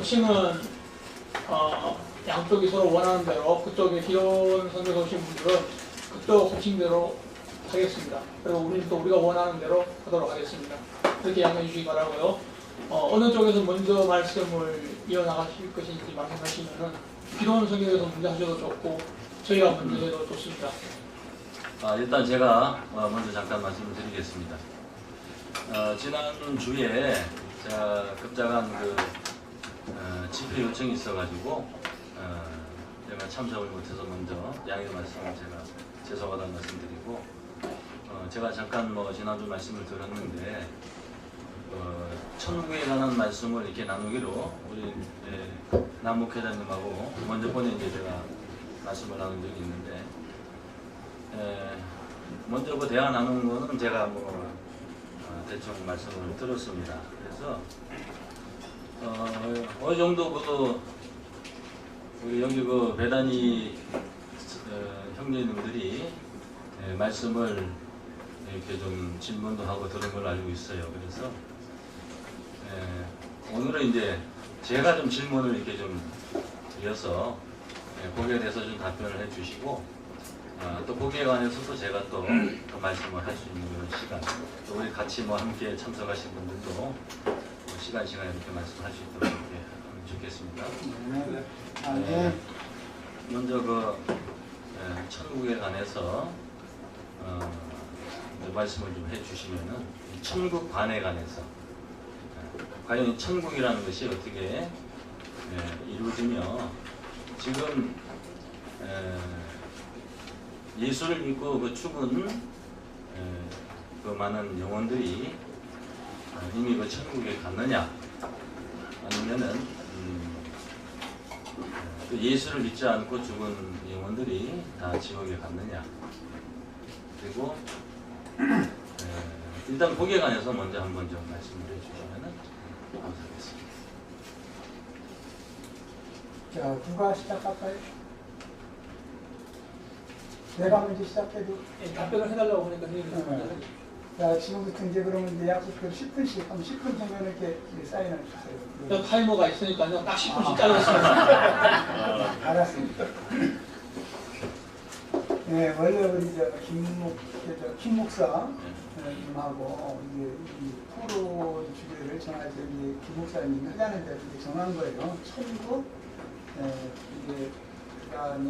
호칭은 양쪽이 서로 원하는 대로 그쪽에 기존 선교사 오신 분들은 그쪽 호칭대로 하겠습니다. 그리고 우리는 또 우리가 원하는 대로 하도록 하겠습니다. 그렇게 양해해 주시기 바라고요. 어느 쪽에서 먼저 말씀을 이어나가실 것인지 말씀하시면은 기존 선교사에서 먼저 하셔도 좋고 저희가 먼저 해도 좋습니다. 일단 제가 먼저 잠깐 말씀을 드리겠습니다. 지난 주에 제가 급작한 집회 요청이 있어가지고 제가 참석을 못해서 먼저 양해 말씀을 제가 죄송하다는 말씀드리고 제가 잠깐 지난주 말씀을 들었는데 천국에 관한 말씀을 이렇게 나누기로 우리 남목회장님하고 먼저 번에 이제 제가 말씀을 나눈 적이 있는데 먼저 대화 나누는 거는 제가 대충 말씀을 들었습니다. 그래서 어느 정도 우리 여기 배단이 형제님들이 말씀을 이렇게 좀 질문도 하고 들은 걸로 알고 있어요. 그래서 오늘은 이제 제가 좀 질문을 이렇게 좀 드려서 거기에 대해서 좀 답변을 해주시고 또 거기에 관해서도 제가 또 말씀을 할 수 있는 그런 시간, 또 우리 같이 함께 참석하신 분들도 시간에 이렇게 말씀할 수 있도록 이렇게 하면 좋겠습니다. 먼저 천국에 관해서 말씀을 좀 해주시면은 천국관에 관해서 과연 천국이라는 것이 어떻게 이루어지며 지금 예수를 믿고 죽은 많은 영혼들이 이미 천국에 갔느냐 아니면은 예수를 믿지 않고 죽은 영혼들이 다 지옥에 갔느냐 그리고 일단 거기에 관해서 먼저 한번 좀 말씀을 해주시면 감사하겠습니다. 자, 누가 시작할까요? 내가 먼저 시작해도 답변을 해달라고 하니까 선생님이 자, 지금부터 이제 그러면 이제 약속대로 10분씩 한 10분 정도 이렇게 사인을 주세요. 타이머가 있으니까요. 딱 10분씩 잘랐습니다. 알았습니다. 네, 원래 우리 김 목사님하고 이제 이 토론 주제를 정할 때 김 목사님이 하자는 대로 정한 거예요. 천국, 이제 그다음에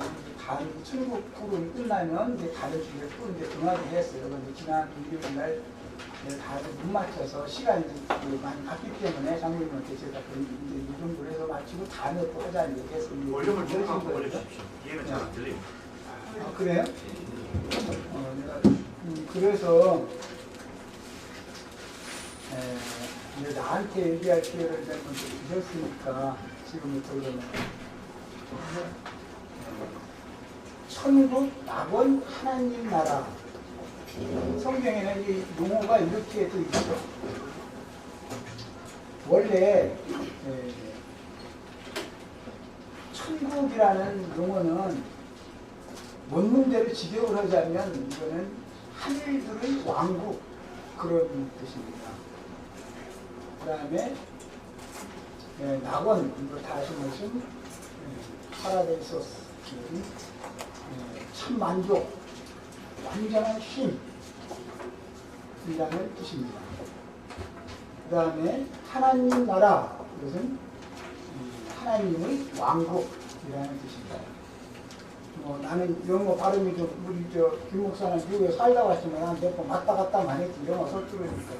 천국 토론이 끝나면 이제 다른 주제를 또 이제 정하기로 했어요. 그런데 지난 일요일 날 다들 못 맞춰서 시간이 많이 갔기 때문에 장로님한테 제가 이제 이 정도로 해서 마치고 다음에 또 하자는 얘기해서 원룸을 좀 한번 올려주십시오. 이해가 잘 안 들려요. 그래요? 그래서 이제 나한테 얘기할 기회를 좀 주셨으니까 지금부터 그러면 천국, 낙원, 하나님 나라. 성경에는 이 용어가 이렇게 돼 있죠. 원래 천국이라는 용어는 원문대로 직역을 하자면 이거는 하늘들의 왕국 그런 뜻입니다. 그 다음에 낙원, 이거 다 아시는 것은 파라데이소스, 참 만족, 완전한 쉼 이라는 뜻입니다. 그 다음에 하나님 나라, 이것은 하나님의 왕국이라는 뜻입니다. 나는 영어 발음이 좀 우리 김 목사는 미국에 살다 왔지만 한 몇 번 왔다 갔다만 했지 영어 서투르니까.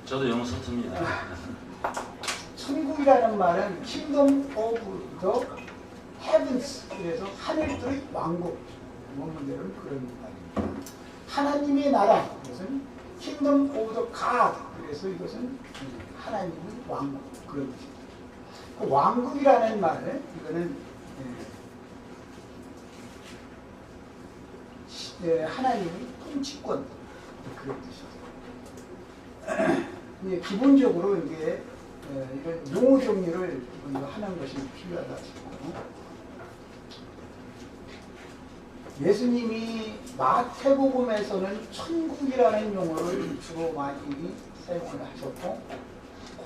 저도 영어 서툽니다. 천국이라는 말은 Kingdom of the Heavens, 그래서 하늘들의 왕국, 원문대로는 그런 말입니다. 하나님의 나라, 이것은 Kingdom of the God, 그래서 이것은 하나님의 왕국, 그런 뜻입니다. 그 왕국이라는 말, 이거는 하나님의 통치권, 그런 뜻이죠. 이제 기본적으로 이제 이런 용어 정리를 먼저 하는 것이 필요하다 싶고, 예수님이 마태복음에서는 천국이라는 용어를 주로 많이 사용을 하셨고,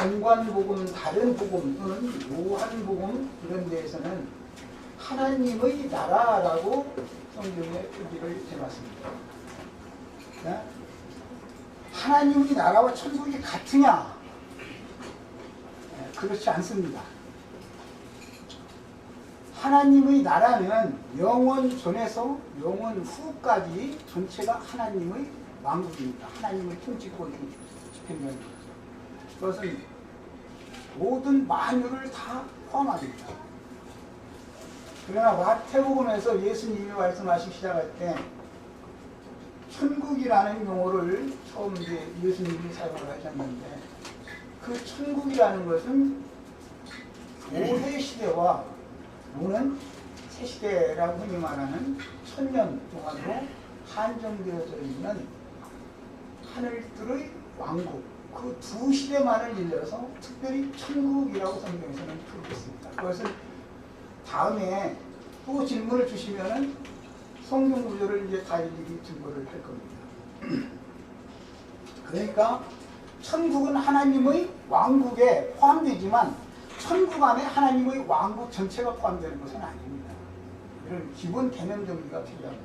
공관복음, 다른 복음 또는 요한복음 이런 데에서는 하나님의 나라라고 성경에 표기를 해놨습니다. 네? 하나님의 나라와 천국이 같으냐? 네, 그렇지 않습니다. 하나님의 나라는 영원 전에서 영원 후까지 전체가 하나님의 왕국입니다. 하나님의 통치권이 집행된 겁니다. 그것은 모든 만유를 다 포함합니다. 그러나 마태복음에서 예수님이 말씀하시기 시작할 때 천국이라는 용어를 처음 이제 예수님이 사용을 하셨는데 그 천국이라는 것은 고대 시대와 또는 새 시대라고 흔히 말하는 1000년 동안으로 한정되어져 있는 하늘들의 왕국 그 두 시대만을 일러서 특별히 천국이라고 성경에서는 표기했습니다. 그것은 다음에 또 질문을 주시면은 성경 구절을 이제 다 일일이 증거를 할 겁니다. 그러니까 천국은 하나님의 왕국에 포함되지만 천국 안에 하나님의 왕국 전체가 포함되는 것은 아닙니다. 이런 기본 개념 정리가 필요합니다.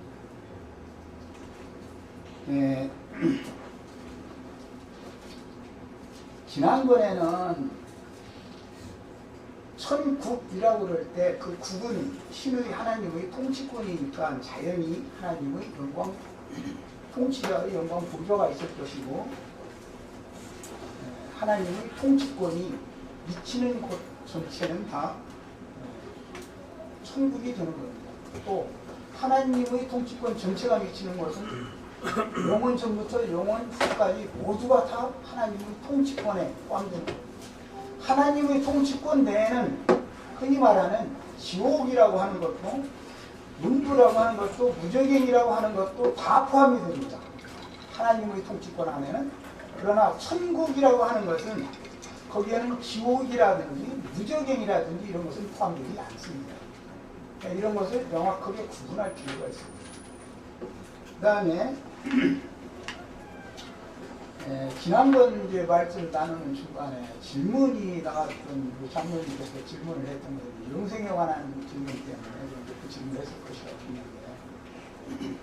네. 지난번에는 천국이라고 그럴 때 그 국은 신의 하나님의 통치권이니까 자연히 하나님의 영광, 통치자의 영광 보좌가 있을 것이고 하나님의 통치권이 미치는 곳 전체는 다 천국이 되는 겁니다. 또 하나님의 통치권 전체가 미치는 것은 영원 전부터 영원 후까지 모두가 다 하나님의 통치권에 포함되는 겁니다. 하나님의 통치권 내에는 흔히 말하는 지옥이라고 하는 것도 문부라고 하는 것도 무저갱이라고 하는 것도 다 포함이 됩니다. 하나님의 통치권 안에는. 그러나 천국이라고 하는 것은 거기에는 지옥이라든지 무저갱이라든지 이런 것은 포함되지 않습니다. 이런 것을 명확하게 구분할 필요가 있습니다. 그 다음에 지난번 이제 말씀 나누는 중간에 질문이 나왔던 그 장로님께서 질문을 했던 것이 영생에 관한 질문 때문에 그 질문을 했을 것이라고 생각해요.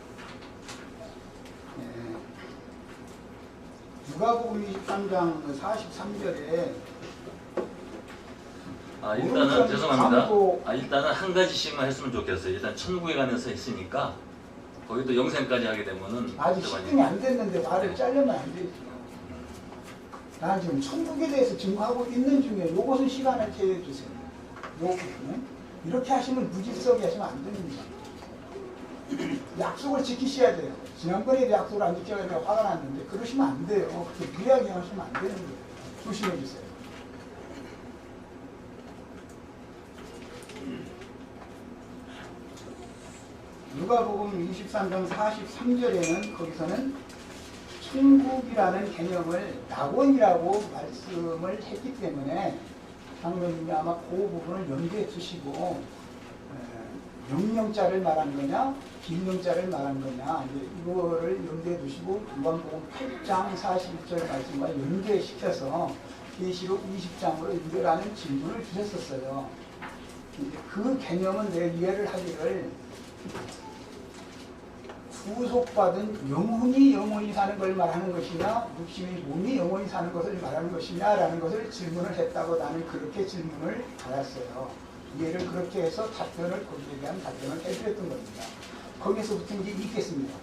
누가복음 23장 43절에 일단은 죄송합니다. 일단은 한 가지씩만 했으면 좋겠어요. 일단 천국에 관해서 했으니까 거기도 영생까지 하게 되면은 아직 10분이 안 됐는데 말을 자르면 안 되죠. 나는 지금 천국에 대해서 증거하고 있는 중에 이것은 시간을 제외해주세요. 요 부분은 이렇게 하시면 무질서하게 하시면 안 됩니다. 약속을 지키셔야 돼요. 지난번에도 약속을 안 지켜가지고 화가 났는데 그러시면 안 돼요. 그렇게 무리하게 하시면 안 되는 거예요. 조심해 주세요. 누가복음 23장 43절에는 거기서는 천국이라는 개념을 낙원이라고 말씀을 했기 때문에 장로님이 아마 그 부분을 염두에 두시고 명령자를 말한 거냐 비명자를 말한 거냐 이거를 염두에 두시고 누가복음 8장 41절 말씀과 연계시켜서 계시록 20장으로 연결하는 질문을 주셨었어요. 그 개념은 내 이해를 하기를 구속받은 영혼이 사는 걸 말하는 것이냐 육신의 몸이 영원히 사는 것을 말하는 것이냐 라는 것을 질문을 했다고 나는 그렇게 질문을 받았어요. 이해를 그렇게 해서 답변을 거기에 대한 답변을 해드렸던 겁니다. 거기서부터 이제 읽겠습니다.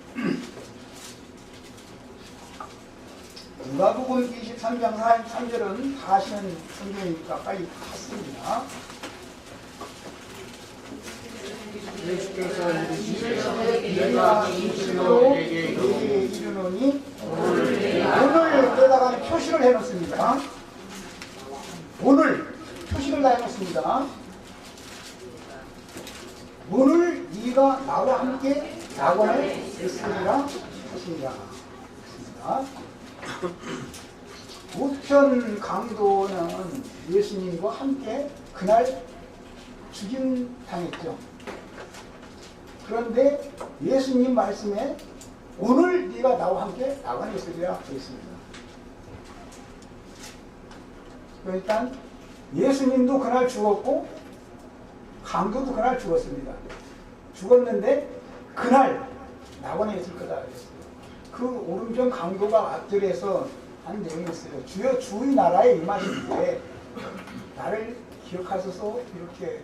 누가복음 23장 43절은 다 하시는 성경이니까 빨리 하겠습니다. 예수께서 내가 인치로 너희에게 이르노니 오늘 여기다가 표시를 해놓습니다. 오늘 표시를 다 해놓습니다. 오늘 네가 나와 함께 낙원에 있으리라 하시니라. 우편 강도는 예수님과 함께 그날 죽임당했죠. 그런데 예수님 말씀에 오늘 네가 나와 함께 낙원에 있으리라 되어 있습니다. 일단 예수님도 그날 죽었고 강도도 그날 죽었습니다. 죽었는데 그날 낙원에 있을 거다 그랬어요. 그 오른편 강도가 앞절에서 한 내용이 있어요. 주여 주의 나라에 임하시는데 나를 기억하소서 이렇게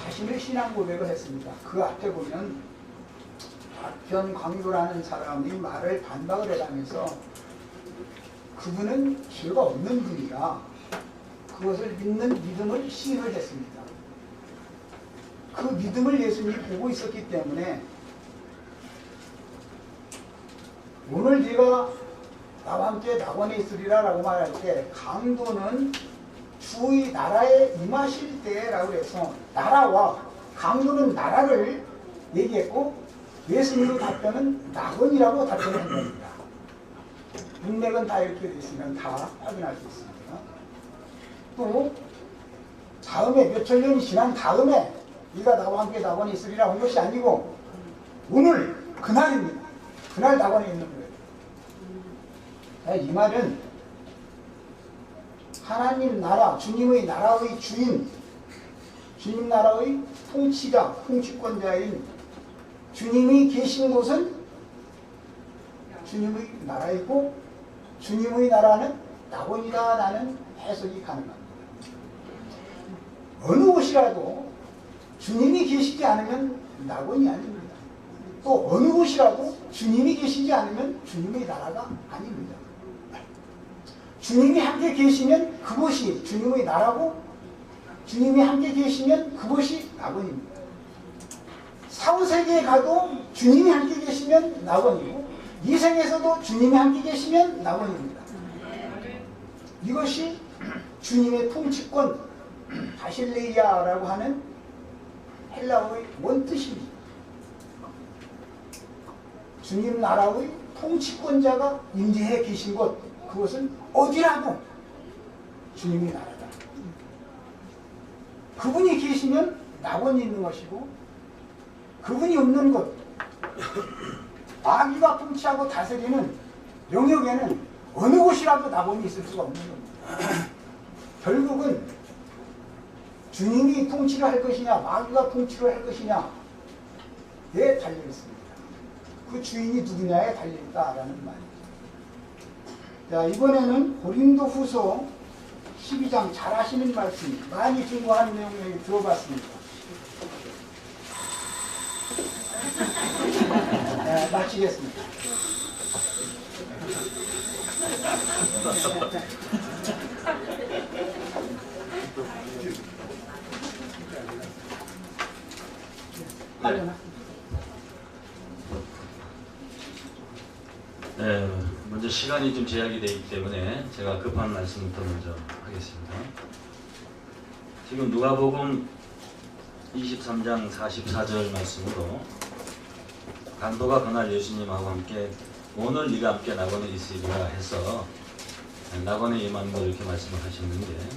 자신의 신앙 고백을 했습니다. 그 앞에 보면 앞편 강도라는 사람이 말을 반박을 해가면서 그분은 죄가 없는 분이라 그것을 믿는 믿음을 시인을 했습니다. 그 믿음을 예수님이 보고 있었기 때문에 오늘 네가 나와 함께 낙원에 있으리라 라고 말할 때 강도는 주의 나라에 임하실 때라고 해서 나라와 강도는 나라를 얘기했고 예수님의 답변은 낙원이라고 답변을 한 겁니다. 문맥은 다 이렇게 되어 있으면 다 확인할 수 있습니다. 또 다음에 몇천 년이 지난 다음에 네가 나와 함께 낙원에 있으리라 한 것이 아니고 오늘 그날입니다. 그날 낙원에 있는 거예요. 이 말은 하나님 나라, 주님의 나라의 주인, 주님 나라의 통치자, 통치권자인 주님이 계신 곳은 주님의 나라이고 주님의 나라는 낙원이다 라는 해석이 가능합니다. 어느 곳이라도 주님이 계시지 않으면 낙원이 아닙니다. 또 어느 곳이라도 주님이 계시지 않으면 주님의 나라가 아닙니다. 주님이 함께 계시면 그곳이 주님의 나라고 주님이 함께 계시면 그곳이 낙원입니다. 사후세계에 가도 주님이 함께 계시면 낙원이고 이 생에서도 주님이 함께 계시면 낙원입니다. 이것이 주님의 통치권 바실레이아라고 하는 헬라어의 원뜻입니다. 주님 나라의 통치권자가 임재해 계신 곳 그것은 어디라도 주님의 나라다. 그분이 계시면 낙원이 있는 것이고 그분이 없는 곳 마귀가 통치하고 다스리는 영역에는 어느 곳이라도 낙원이 있을 수가 없는 겁니다. 결국은 주님이 통치를 할 것이냐 마귀가 통치를 할 것이냐에 달려있습니다. 그 주인이 누구냐에 달려있다라는 말이죠. 자, 이번에는 고린도후서 12장 잘 아시는 말씀 많이 증거하는 내용을 들어봤습니다. 네, 마치겠습니다. 네, 먼저 시간이 좀 제약이 되기 때문에 제가 급한 말씀부터 먼저 하겠습니다. 지금 누가복음 23장 44절 말씀으로 강도가 그날 예수님하고 함께 오늘 네가 함께 낙원에 있으리라 해서 낙원에 임한 걸 이렇게 말씀을 하셨는데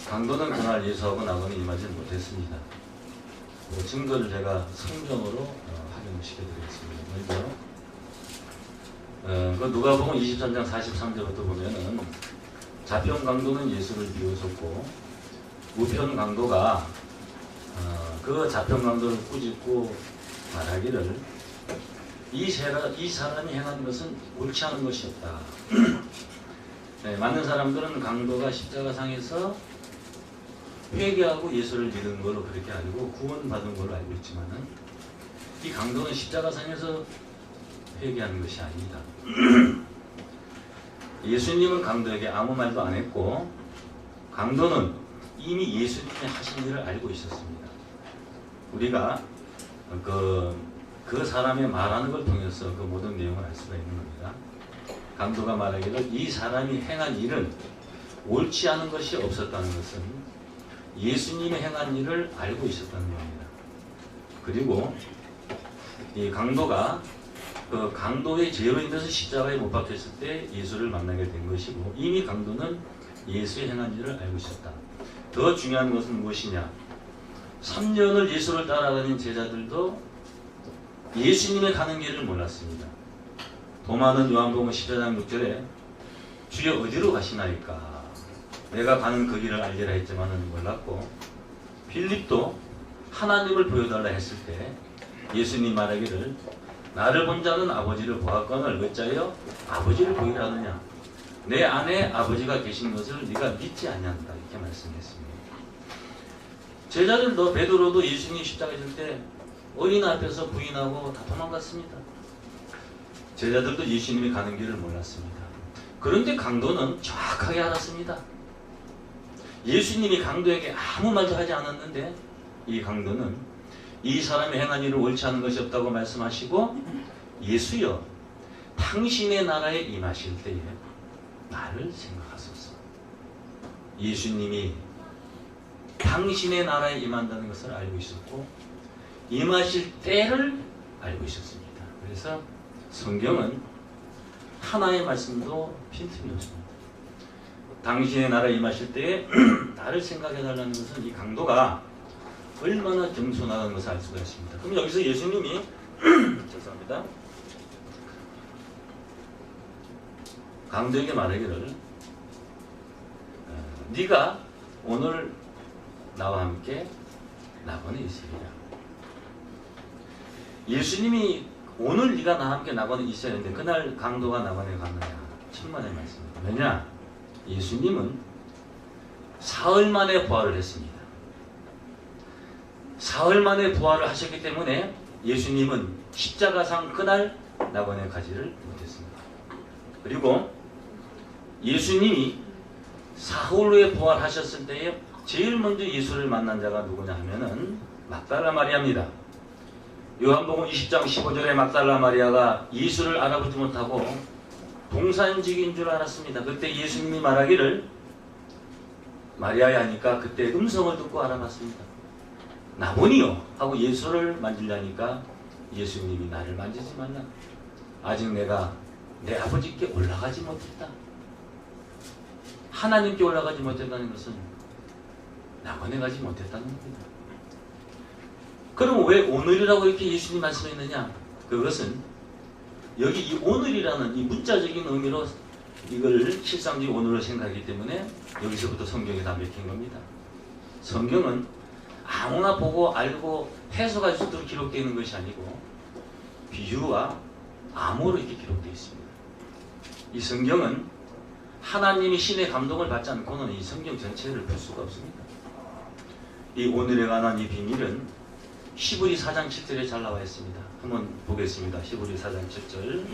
강도는 그날 예수하고 낙원에 임하지 못했습니다. 그 증거를 제가 성경으로 확인시켜 드리겠습니다. 먼저 그 누가복음 23장 43절부터 보면은 좌편 강도는 예수를 비웃었고 우편 강도가 그 좌편 강도를 꾸짖고 말하기를 이 사람이 행한 것은 옳지 않은 것이었다. 네, 많은 사람들은 강도가 십자가상에서 회개하고 예수를 믿은 걸로 그렇게 알고 구원받은 걸로 알고 있지만은 이 강도는 십자가상에서 회개하는 것이 아닙니다. 예수님은 강도에게 아무 말도 안 했고 강도는 이미 예수님이 하신 일을 알고 있었습니다. 우리가 그 사람의 말하는 걸 통해서 그 모든 내용을 알 수가 있는 겁니다. 강도가 말하기를 이 사람이 행한 일은 옳지 않은 것이 없었다는 것은 예수님이 행한 일을 알고 있었다는 겁니다. 그리고 이 강도가 그 강도의 죄로 인해서 십자가에 못 박혔을 때 예수를 만나게 된 것이고 이미 강도는 예수의 행한 일을 알고 있었다. 더 중요한 것은 무엇이냐? 3년을 예수를 따라다닌 제자들도 예수님의 가는 길을 몰랐습니다. 도마는 요한복음 14장 6절에 주여 어디로 가시나이까? 내가 가는 그 길을 알리라 했지만은 몰랐고, 빌립도 하나님을 보여달라 했을 때 예수님 말하기를 나를 본 자는 아버지를 보았거늘 어찌하여 아버지를 보이라 하느냐? 내 안에 아버지가 계신 것을 네가 믿지 아니한다, 이렇게 말씀했습니다. 제자들도 베드로도 예수님 십자가 질 때 어린 앞에서 부인하고 다 도망갔습니다. 제자들도 예수님이 가는 길을 몰랐습니다. 그런데 강도는 정확하게 알았습니다. 예수님이 강도에게 아무 말도 하지 않았는데 이 강도는 이 사람이 행한 일을 옳지 않은 것이 없다고 말씀하시고, 예수여 당신의 나라에 임하실 때에 나를 생각하소서. 예수님이 당신의 나라에 임한다는 것을 알고 있었고 임하실 때를 알고 있었습니다. 그래서 성경은 하나의 말씀도 빈틈이 없습니다. 당신의 나라에 임하실 때에 나를 생각해달라는 것은 이 강도가 얼마나 겸손하다는 것을 알 수가 있습니다. 그럼 여기서 예수님이 죄송합니다. 강도에게 말하기를 네가 오늘 나와 함께 낙원에 있으리라. 예수님이 오늘 네가 나와 함께 낙원에 있어야 하는데 그날 강도가 낙원에 가느냐? 천만의 말씀입니다. 왜냐? 예수님은 사흘 만에 부활을 했습니다. 사흘 만에 부활을 하셨기 때문에 예수님은 십자가상 그날 낙원에 가지를 못했습니다. 그리고 예수님이 사흘 후에 부활하셨을 때에 제일 먼저 예수를 만난 자가 누구냐 하면은 막달라 마리아입니다. 요한복음 20장 15절에 막달라 마리아가 예수를 알아보지 못하고 동산직인 줄 알았습니다. 그때 예수님이 말하기를 마리아야 하니까 그때 음성을 듣고 알아봤습니다. 나보니요 하고 예수를 만지려니까 예수님이 나를 만지지 말라. 아직 내가 내 아버지께 올라가지 못했다. 하나님께 올라가지 못했다는 것은 낙원에 가지 못했다는 겁니다. 그럼 왜 오늘이라고 이렇게 예수님 말씀했느냐? 그것은 여기 이 오늘이라는 이 문자적인 의미로 이걸 실상적인 오늘로 생각하기 때문에 여기서부터 성경에 다 맥힌 겁니다. 성경은 아무나 보고 알고 해석할 수 있도록 기록되어 있는 것이 아니고 비유와 암호로 이렇게 기록되어 있습니다. 이 성경은 하나님이 신의 감동을 받지 않고는 이 성경 전체를 볼 수가 없습니다. 이 오늘에 관한 이 비밀은 히브리 4장 7절에 잘 나와 있습니다. 한번 보겠습니다. 히브리 4장 7절.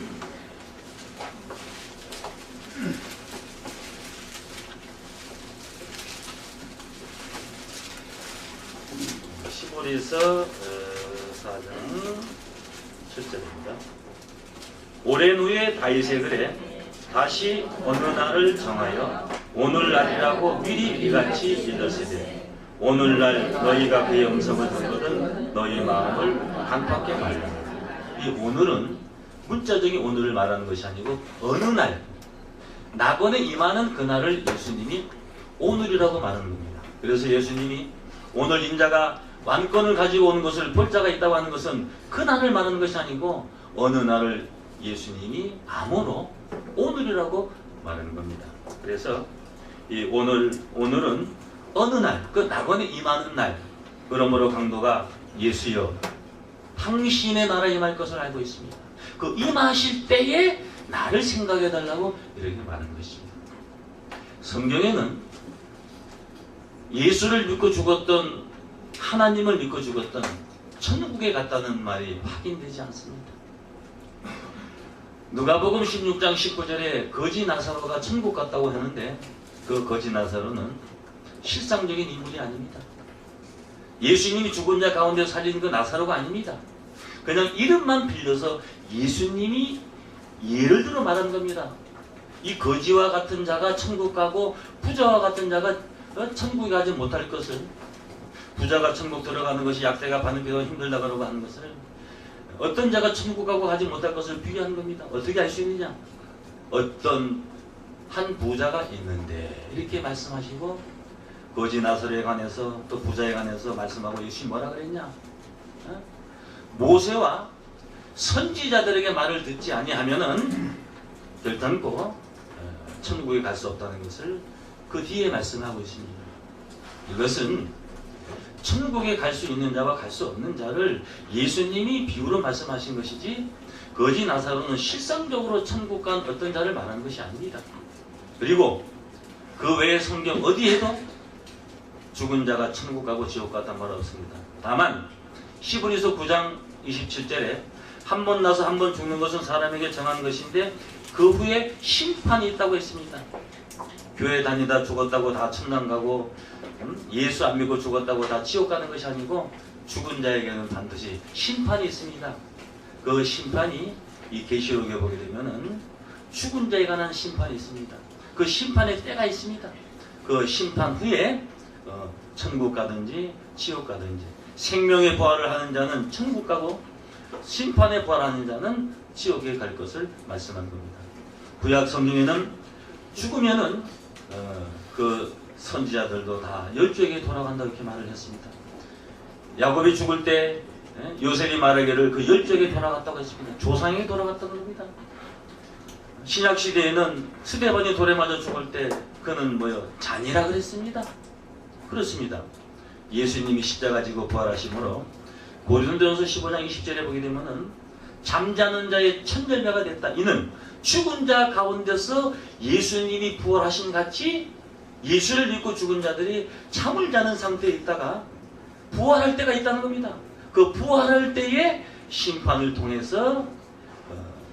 히브리서 4장 7절입니다. 오랜 후에 다윗의 글에 다시 어느 날을 정하여 오늘날이라고 미리 이같이 일렀으되 오늘날 너희가 그의 음성을 듣거든 너희 마음을 강팍게 말라. 이 오늘은 문자적인 오늘을 말하는 것이 아니고 어느 날 낙원에 임하는 그날을 예수님이 오늘이라고 말하는 겁니다. 그래서 예수님이 오늘 인자가 왕권을 가지고 오는 것을 볼 자가 있다고 하는 것은 그날을 말하는 것이 아니고 어느 날을 예수님이 암호로 오늘이라고 말하는 겁니다. 그래서 이 오늘은 어느 날, 그 낙원에 임하는 날. 그러므로 강도가 예수여 당신의 나라에 임할 것을 알고 있습니다. 그 임하실 때에 나를 생각해 달라고 이렇게 말하는 것입니다. 성경에는 예수를 믿고 죽었던, 하나님을 믿고 죽었던 천국에 갔다는 말이 확인되지 않습니다. 누가복음 16장 19절에 거지 나사로가 천국 갔다고 하는데 그 거지 나사로는 실상적인 인물이 아닙니다. 예수님이 죽은 자 가운데 살린 그 나사로가 아닙니다. 그냥 이름만 빌려서 예수님이 예를 들어 말한 겁니다. 이 거지와 같은 자가 천국 가고 부자와 같은 자가 천국에 가지 못할 것을, 부자가 천국 들어가는 것이 약세가 받는 게 더 힘들다 그러고 하는 것을, 어떤 자가 천국 가고 가지 못할 것을 비유한 겁니다. 어떻게 알 수 있느냐? 어떤 한 부자가 있는데 이렇게 말씀하시고 거지 나사로에 관해서 또 부자에 관해서 말씀하고 예수님이 뭐라 그랬냐? 모세와 선지자들에게 말을 듣지 아니하면은 결단코 천국에 갈 수 없다는 것을 그 뒤에 말씀하고 있습니다. 이것은 천국에 갈 수 있는 자와 갈 수 없는 자를 예수님이 비유로 말씀하신 것이지 거지 나사로는 실상적으로 천국 간 어떤 자를 말하는 것이 아닙니다. 그리고 그 외에 성경 어디에도 죽은 자가 천국 가고 지옥 갔단 말 없습니다. 다만 히브리서 9장 27절에 한 번 나서 한 번 죽는 것은 사람에게 정한 것인데 그 후에 심판이 있다고 했습니다. 교회 다니다 죽었다고 다 천당 가고 예수 안 믿고 죽었다고 다 지옥 가는 것이 아니고 죽은 자에게는 반드시 심판이 있습니다. 그 심판이 이 계시록에 보게 되면은 죽은 자에 관한 심판이 있습니다. 그 심판의 때가 있습니다. 그 심판 후에 천국 가든지 지옥 가든지 생명의 부활을 하는 자는 천국 가고 심판의 부활하는 자는 지옥에 갈 것을 말씀한 겁니다. 구약 성경에는 죽으면은 그 선지자들도 다 열조에게 돌아간다 이렇게 말을 했습니다. 야곱이 죽을 때 요셉이 말하기를 그 열조에게 돌아갔다고 했습니다. 조상에게 돌아갔다고 합니다. 신약 시대에는 스데반이 돌에 맞아 죽을 때 그는 잔이라 그랬습니다. 그렇습니다. 예수님이 십자가 지고 부활하심으로 고린도전서 15장 20절에 보게 되면은 잠자는 자의 천절매가 됐다. 이는 죽은 자 가운데서 예수님이 부활하신 같이 예수를 믿고 죽은 자들이 잠을 자는 상태에 있다가 부활할 때가 있다는 겁니다. 그 부활할 때에 심판을 통해서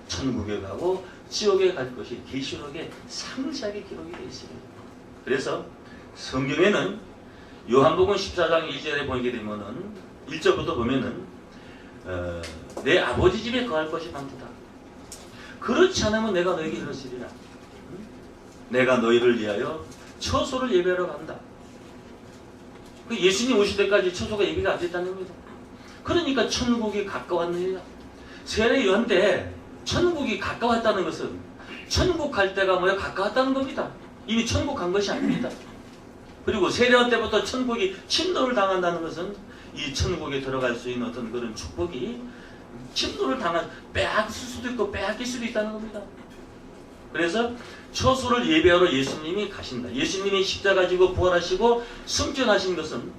천국에 가고 지옥에 갈 것이 계시록에 상세하게 기록이 되어 있습니다. 그래서 성경에는 요한복음 14장 2절에 보게 되면은 1절부터 보면은 내 아버지 집에 거할 것이 많도다. 그렇지 않으면 내가 너에게 이르시리라. 내가 너희를 위하여 처소를 예배하러 간다. 예수님 오실 때까지 처소가 예배가 안 됐다는 겁니다. 그러니까 천국이 가까웠느니라. 세례 요한 때 천국이 가까웠다는 것은 천국 갈 때가 가까웠다는 겁니다. 이미 천국 간 것이 아닙니다. 그리고 세례원 때부터 천국이 침노를 당한다는 것은 이 천국에 들어갈 수 있는 어떤 그런 축복이 침노를 빼앗을 수도 있고 빼앗길 수도 있다는 겁니다. 그래서 처소를 예배하러 예수님이 가신다. 예수님이 십자가 지고 부활하시고 승천하신 것은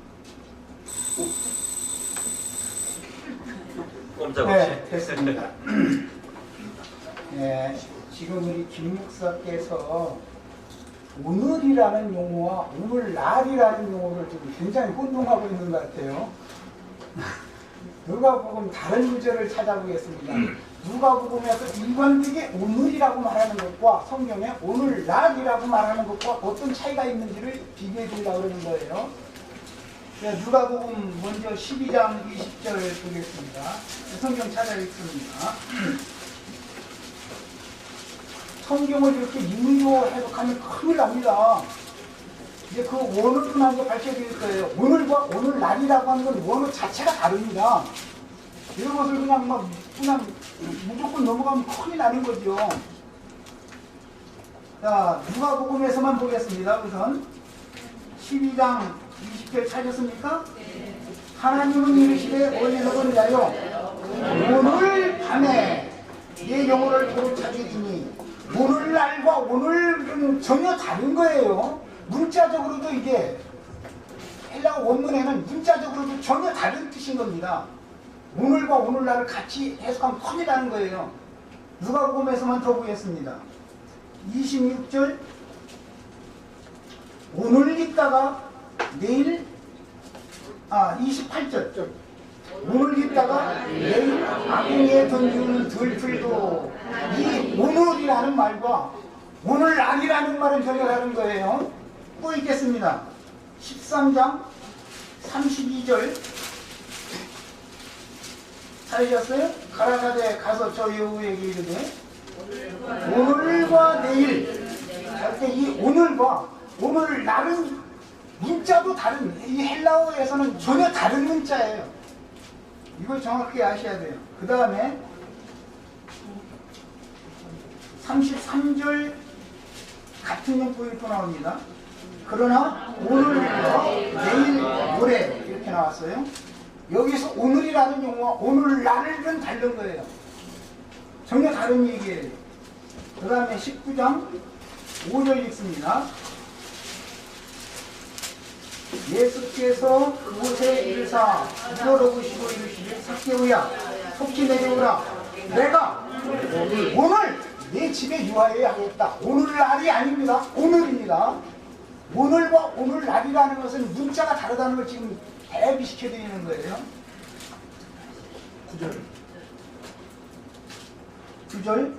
꼼짝없이 네, 됐습니다. 네, 지금 우리 김 목사께서 오늘이라는 용어와 오늘날이라는 용어를 좀 굉장히 혼동하고 있는 것 같아요. 누가복음 다른 구절을 찾아보겠습니다. 누가복음에서 일관되게 오늘이라고 말하는 것과 성경에 오늘날이라고 말하는 것과 어떤 차이가 있는지를 비교해 드리려고 그러는 거예요. 누가복음 먼저 12장 20절 보겠습니다. 성경 찾아 읽습니다. 성경을 이렇게 인물로 해석하면 큰일 납니다. 이제 그 원어만 밝혀야 될 거예요. 오늘과 오늘날이라고 하는 건 원어 자체가 다릅니다. 이런 것을 그냥 무조건 넘어가면 큰일 나는 거죠. 자, 누가복음에서만 보겠습니다. 우선 12장 20절 찾았습니까? 네. 하나님은 이르시되 어리석은 자여 오늘 밤에 내 영혼을 도로 찾으리니 오늘날과 오늘은 전혀 다른 거예요. 문자적으로도 이게 헬라어 원문에는 문자적으로도 전혀 다른 뜻인 겁니다. 오늘과 오늘날을 같이 해석하면 큰일 나는 거예요. 누가복음에서만 더 보겠습니다. 26절 오늘 있다가 내일 28절 오늘 있다가 내일 아궁이에 던지는 들풀도 이 오늘이라는 말과 오늘날이라는 말은 전혀 다른 거예요. 또 읽겠습니다. 13장 32절 찾으셨어요? 가라사대 가서 저 여우에게 이르되 오늘과 내일 할 때 이 오늘과 오늘날은 문자도 다른, 이 헬라어에서는 전혀 다른 문자예요. 이걸 정확히 아셔야 돼요. 그 다음에 33절 같은 용법이 또 나옵니다. 그러나 오늘과 내일 모레 이렇게 나왔어요. 여기서 오늘이라는 용어와 오늘날은 다른 거예요. 전혀 다른 얘기예요. 그 다음에 19장 5절 읽습니다. 예수께서 그곳에 이르사 물어보시고 이르시되 삭개오야 속히 내게 오라. 내가 오늘 내 집에 유하여야 하겠다. 오늘날이 아닙니다. 오늘입니다. 오늘과 오늘날이라는 것은 문자가 다르다는 걸 지금 대비시켜 드리는 거예요. 9절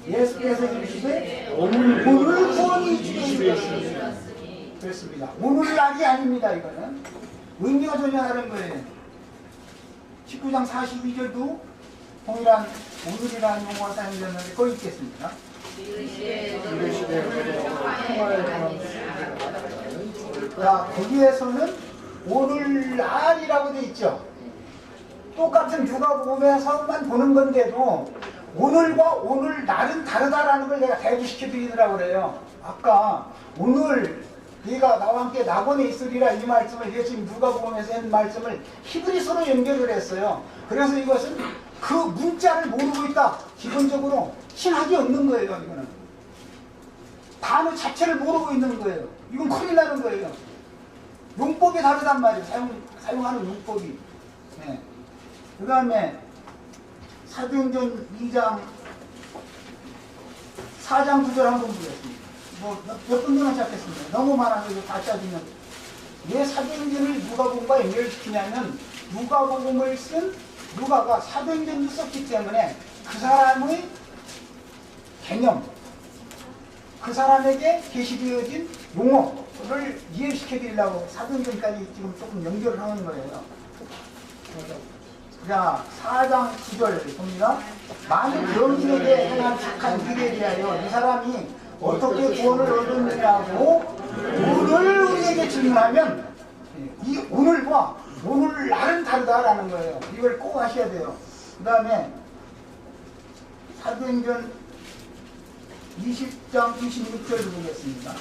예수께서 이르시되 오늘 구원이 주의 것이니 그렇습니다. 오늘날이 아닙니다. 이거는 의미가 전혀 다른 거예요. 19장 42절도 동일한 오늘이라는 용어가 사용되었는데 거기 있겠습니다. 자, 거기에서는 오늘날이라고 되어 있죠. 똑같은 누가복음에서만 보는 건데도 오늘과 오늘날은 다르다라는 걸 내가 대비시켜 드리더라고 그래요. 아까 오늘 네가 나와 함께 낙원에 있으리라 이 말씀을 이게 지금 누가복음에서 한 말씀을 히브리서로 연결을 했어요. 그래서 이것은 그 문자를 모르고 있다. 기본적으로 신학이 없는 거예요. 이거는 단어 자체를 모르고 있는 거예요. 이건 큰일 나는 거예요. 용법이 다르단 말이에요. 사용하는 용법이. 네. 그 다음에 사도행전 2장 4장 9절 한번 보겠습니다. 몇 분도나 잡겠습니다. 너무 많아서 다 짜주면 왜 사도행전을 누가복음과 연결시키냐면 누가복음을 쓴 누가가 사도행전을 썼기 때문에 그 사람의 개념, 그 사람에게 계시되어진 용어를 이해시켜드리려고 사도행전까지 지금 조금 연결을 하는 거예요. 자, 4장 9절 봅니다. 많은 병인에게 행한 착한 일에 대하여 이 사람이 어떻게 구원을 얻었느냐고 오늘 우리에게 질문하면 이 오늘과 오늘날은 다르다라는 거예요. 이걸 꼭 하셔야 돼요. 그 다음에 사도행전 20장 26절 보겠습니다.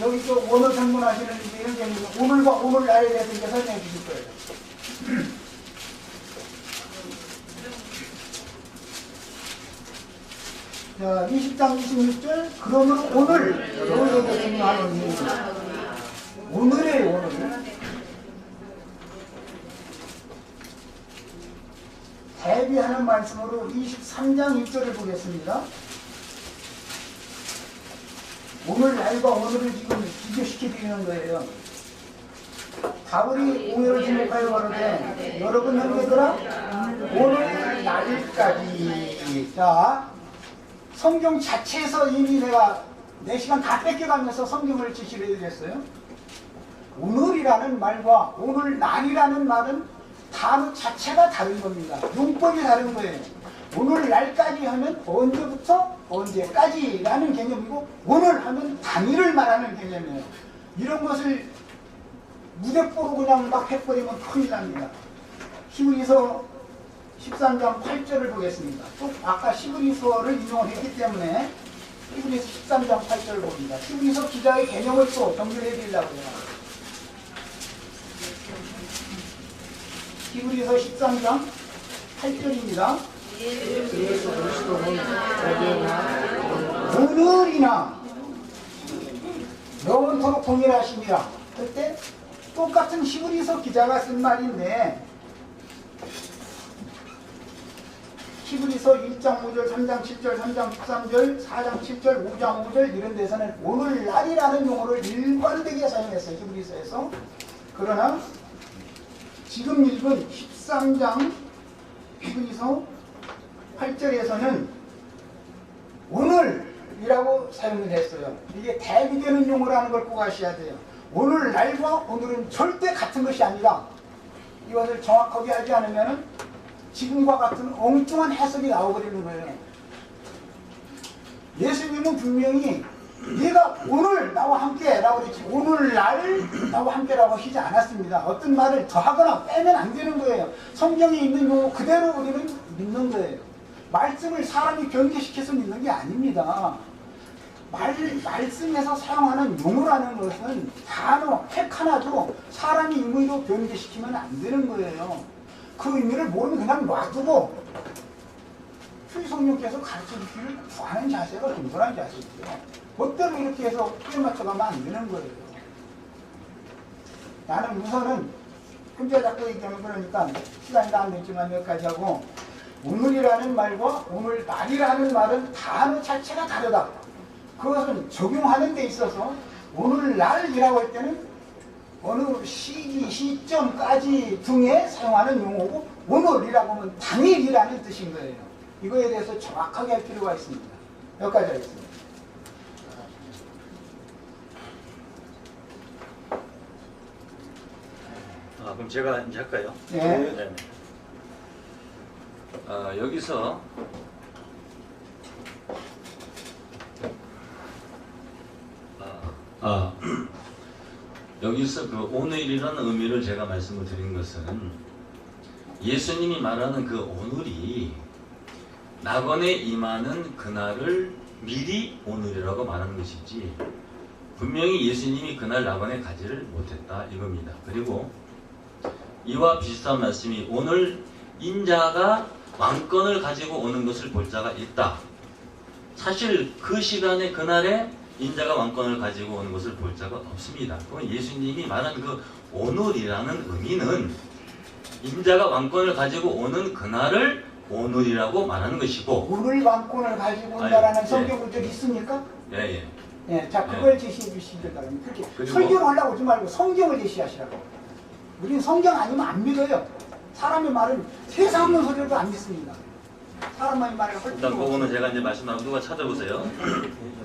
여기 또 원어 전문하시는 분들은 오늘과 오늘날에 대해서 이제 설명해 주실 거예요. 자, 20장 26절 그러므로 오늘에게 중요하노니 오늘의 오늘 대비하는 말씀으로 23장 1절을 보겠습니다. 오늘날과 오늘을 지금 비교시켜드리는 거예요. 바울이 오늘을 지목하여 말하되 여러분 형제들아 오늘날까지. 자, 성경 자체에서 이미 내가 4시간 다 뺏겨가면서 성경을 지시를 해드렸어요. 오늘이라는 말과 오늘날이라는 말은 단어 자체가 다른 겁니다. 용법이 다른 거예요. 오늘날까지 하면 언제부터 언제까지라는 개념이고 오늘 하면 당일을 말하는 개념이에요. 이런 것을 무대뽀로 그냥 막 해버리면 큰일 납니다. 히브리서 13장 8절을 보겠습니다. 또 아까 히브리서를 인용을 했기 때문에 히브리서 13장 8절을 봅니다. 히브리서 기자의 개념을 또 정리해 드리려고 해요. 히브리서 13장 8절입니다. 오늘이나 영원토록 동일하십니다. 그때 똑같은 히브리서 기자가 쓴 말인데 히브리서 1장 5절, 3장 7절, 3장 13절, 4장 7절, 5장 5절 이런 데서는 오늘날이라는 용어를 일관되게 사용했어요. 히브리서에서. 그러나 지금 읽은 13장 히브리서 8절에서는 오늘이라고 사용을 했어요. 이게 대비되는 용어라는 걸 꼭 아셔야 돼요. 오늘날과 오늘은 절대 같은 것이 아니라 이것을 정확하게 하지 않으면 지금과 같은 엉뚱한 해석이 나와버리는 거예요. 예수님은 분명히 네가 오늘 나와 함께 라고 그랬지 오늘날 나와 함께 라고 하시지 않았습니다. 어떤 말을 더하거나 빼면 안 되는 거예요. 성경에 있는 용어 그대로 우리는 믿는 거예요. 말씀을 사람이 변개시켜서 믿는 게 아닙니다. 말씀에서 사용하는 용어라는 것은 단어, 획 하나도 사람이 임의로 변개시키면 안 되는 거예요. 그 의미를 모르면 그냥 놔두고 특히 성령께서 가르쳐 주기를 구하는 자세가 동선한 자세죠. 멋대로 이렇게 해서 끼 맞춰가면 안 되는 거예요. 나는 우선은 근데 자꾸 얘기하면 그러니까 시간이 안 됐지만 여기까지 하고 오늘이라는 말과 오늘날이라는 말은 단어 자체가 다르다. 그것은 적용하는 데 있어서 오늘날이라고 할 때는 어느 시기, 시점까지 등에 사용하는 용어고 오늘이라고 하면 당일이라는 뜻인 거예요. 이거에 대해서 정확하게 할 필요가 있습니다. 여기까지 하겠습니다. 그럼 제가 이제 할까요? 네. 여기서 여기서 그 오늘이라는 의미를 제가 말씀을 드린 것은 예수님이 말하는 그 오늘이 낙원에 임하는 그날을 미리 오늘이라고 말하는 것이지 분명히 예수님이 그날 낙원에 가지를 못했다 이겁니다. 그리고 이와 비슷한 말씀이 오늘 인자가 왕권을 가지고 오는 것을 볼 자가 있다. 사실 그 시간에 그날에 인자가 왕권을 가지고 오는 것을 볼 자가 없습니다. 그건 예수님이 말한 그 오늘이라는 의미는 인자가 왕권을 가지고 오는 그날을 오늘이라고 말하는 것이고 오늘 왕권을 가지고 온다라는 예. 성경 구절이 있습니까? 예. 예, 자 그걸 제시해 주시기 바랍니다. 그렇게 그리고- 설교를 하려고 하지 말고 성경을 제시하시라고. 우리는 성경 아니면 안 믿어요. 사람의 말은 세상 없는 소리도 안 믿습니다. 사람의 말을 할 일단 필요가 그거는 없어요. 제가 이제 말씀하고 누가 찾아보세요.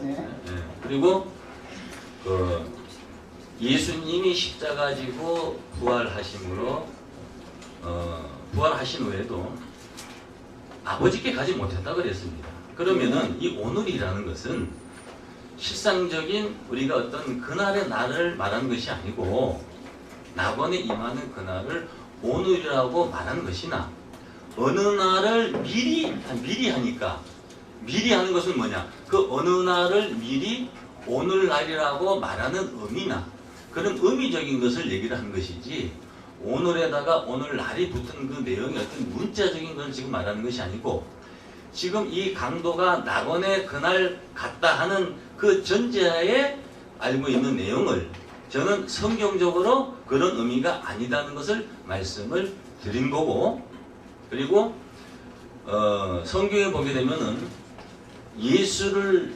네. 예. 그리고 그 예수님이 십자가 지고 부활하심으로 부활하신 후에도 아버지께 가지 못했다 그랬습니다. 그러면은 이 오늘이라는 것은 실상적인 우리가 어떤 그날의 날을 말하는 것이 아니고 낙원에 임하는 그날을 오늘이라고 말하는 것이나 어느 날을 미리 하니까 미리 하는 것은 뭐냐? 그 어느 날을 미리 오늘날이라고 말하는 의미나 그런 의미적인 것을 얘기를 하는 것이지 오늘에다가 오늘날이 붙은 그 내용이 어떤 문자적인 걸 지금 말하는 것이 아니고 지금 이 강도가 낙원에 그날 갔다 하는 그 전제하에 알고 있는 내용을 저는 성경적으로 그런 의미가 아니다는 것을 말씀을 드린 거고 그리고 성경에 보게 되면은 예수를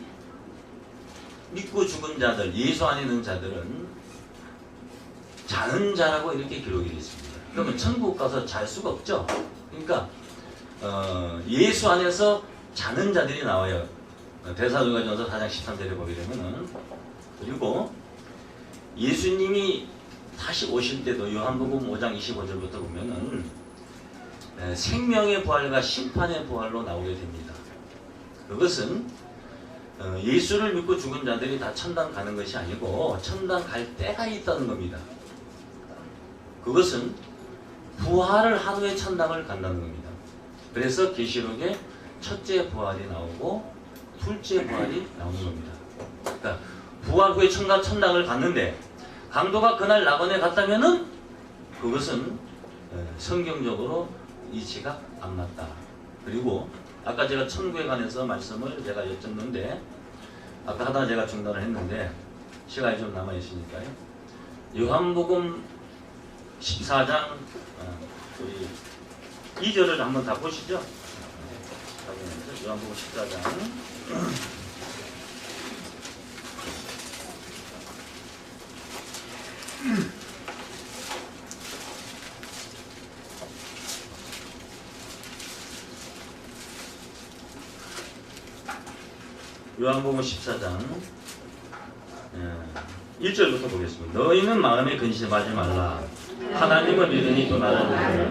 믿고 죽은 자들, 예수 안에 있는 자들은 자는 자라고 이렇게 기록이 되어 있습니다. 그러면 천국 가서 잘 수가 없죠. 그러니까 예수 안에서 자는 자들이 나와요. 데살로니가전서 4장 13절에 보게 되면은 그리고 예수님이 다시 오실 때도 요한복음 5장 25절부터 보면은 생명의 부활과 심판의 부활로 나오게 됩니다. 그것은 예수를 믿고 죽은 자들이 다 천당 가는 것이 아니고 천당 갈 때가 있다는 겁니다. 그것은 부활을 한 후에 천당을 간다는 겁니다. 그래서 계시록에 첫째 부활이 나오고 둘째 부활이 나오는 겁니다. 그러니까 부활 후에 천당을 갔는데 강도가 그날 낙원에 갔다면은 그것은 성경적으로 이치가 안 맞다. 그리고 아까 제가 천국에 관해서 말씀을 제가 여쭙는데 아까 하다가 제가 중단을 했는데 시간이 좀 남아 있으니까요. 요한복음 14장 우리 2절을 한번 다 보시죠. 요한복음 14장 요한복음 14장 1절부터 보겠습니다. 너희는 마음에 근심하지 말라. 하나님을 믿으니 또 나를 믿으라.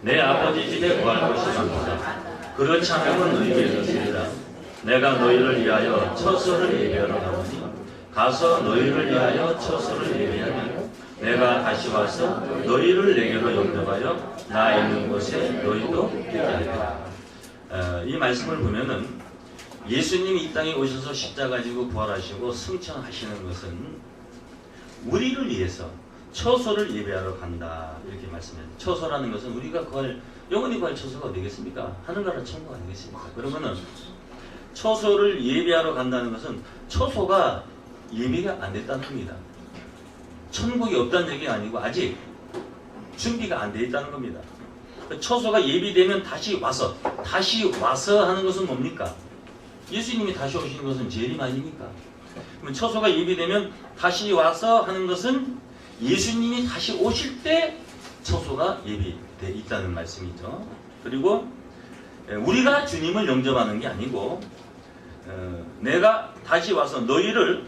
내 아버지 집에 구할 것이 많도다. 그렇지 않으면 너희에게 있으리라. 내가 너희를 위하여 처소를 예비하러 가보니 가서 너희를 위하여 처소를 예비하니 내가 다시 와서 너희를 내게로 영접하여 나 있는 곳에 너희도 있게 하리라. 이 말씀을 보면은 예수님이 이 땅에 오셔서 십자가 지고 부활하시고 승천하시는 것은 우리를 위해서 처소를 예배하러 간다 이렇게 말씀해요. 처소라는 것은 우리가 구할 영원히 구할 처소가 어디겠습니까? 하늘나라 천국 아니겠습니까? 그러면은 처소를 예배하러 간다는 것은 처소가 예비가 안 됐다는 겁니다. 천국이 없다는 얘기가 아니고 아직 준비가 안 돼 있다는 겁니다. 처소가 예비되면 다시 와서 하는 것은 뭡니까? 예수님이 다시 오시는 것은 재림 아닙니까? 그럼 처소가 예비되면 다시 와서 하는 것은 예수님이 다시 오실 때 처소가 예비되어 있다는 말씀이죠. 그리고 우리가 주님을 영접하는 게 아니고 내가 다시 와서 너희를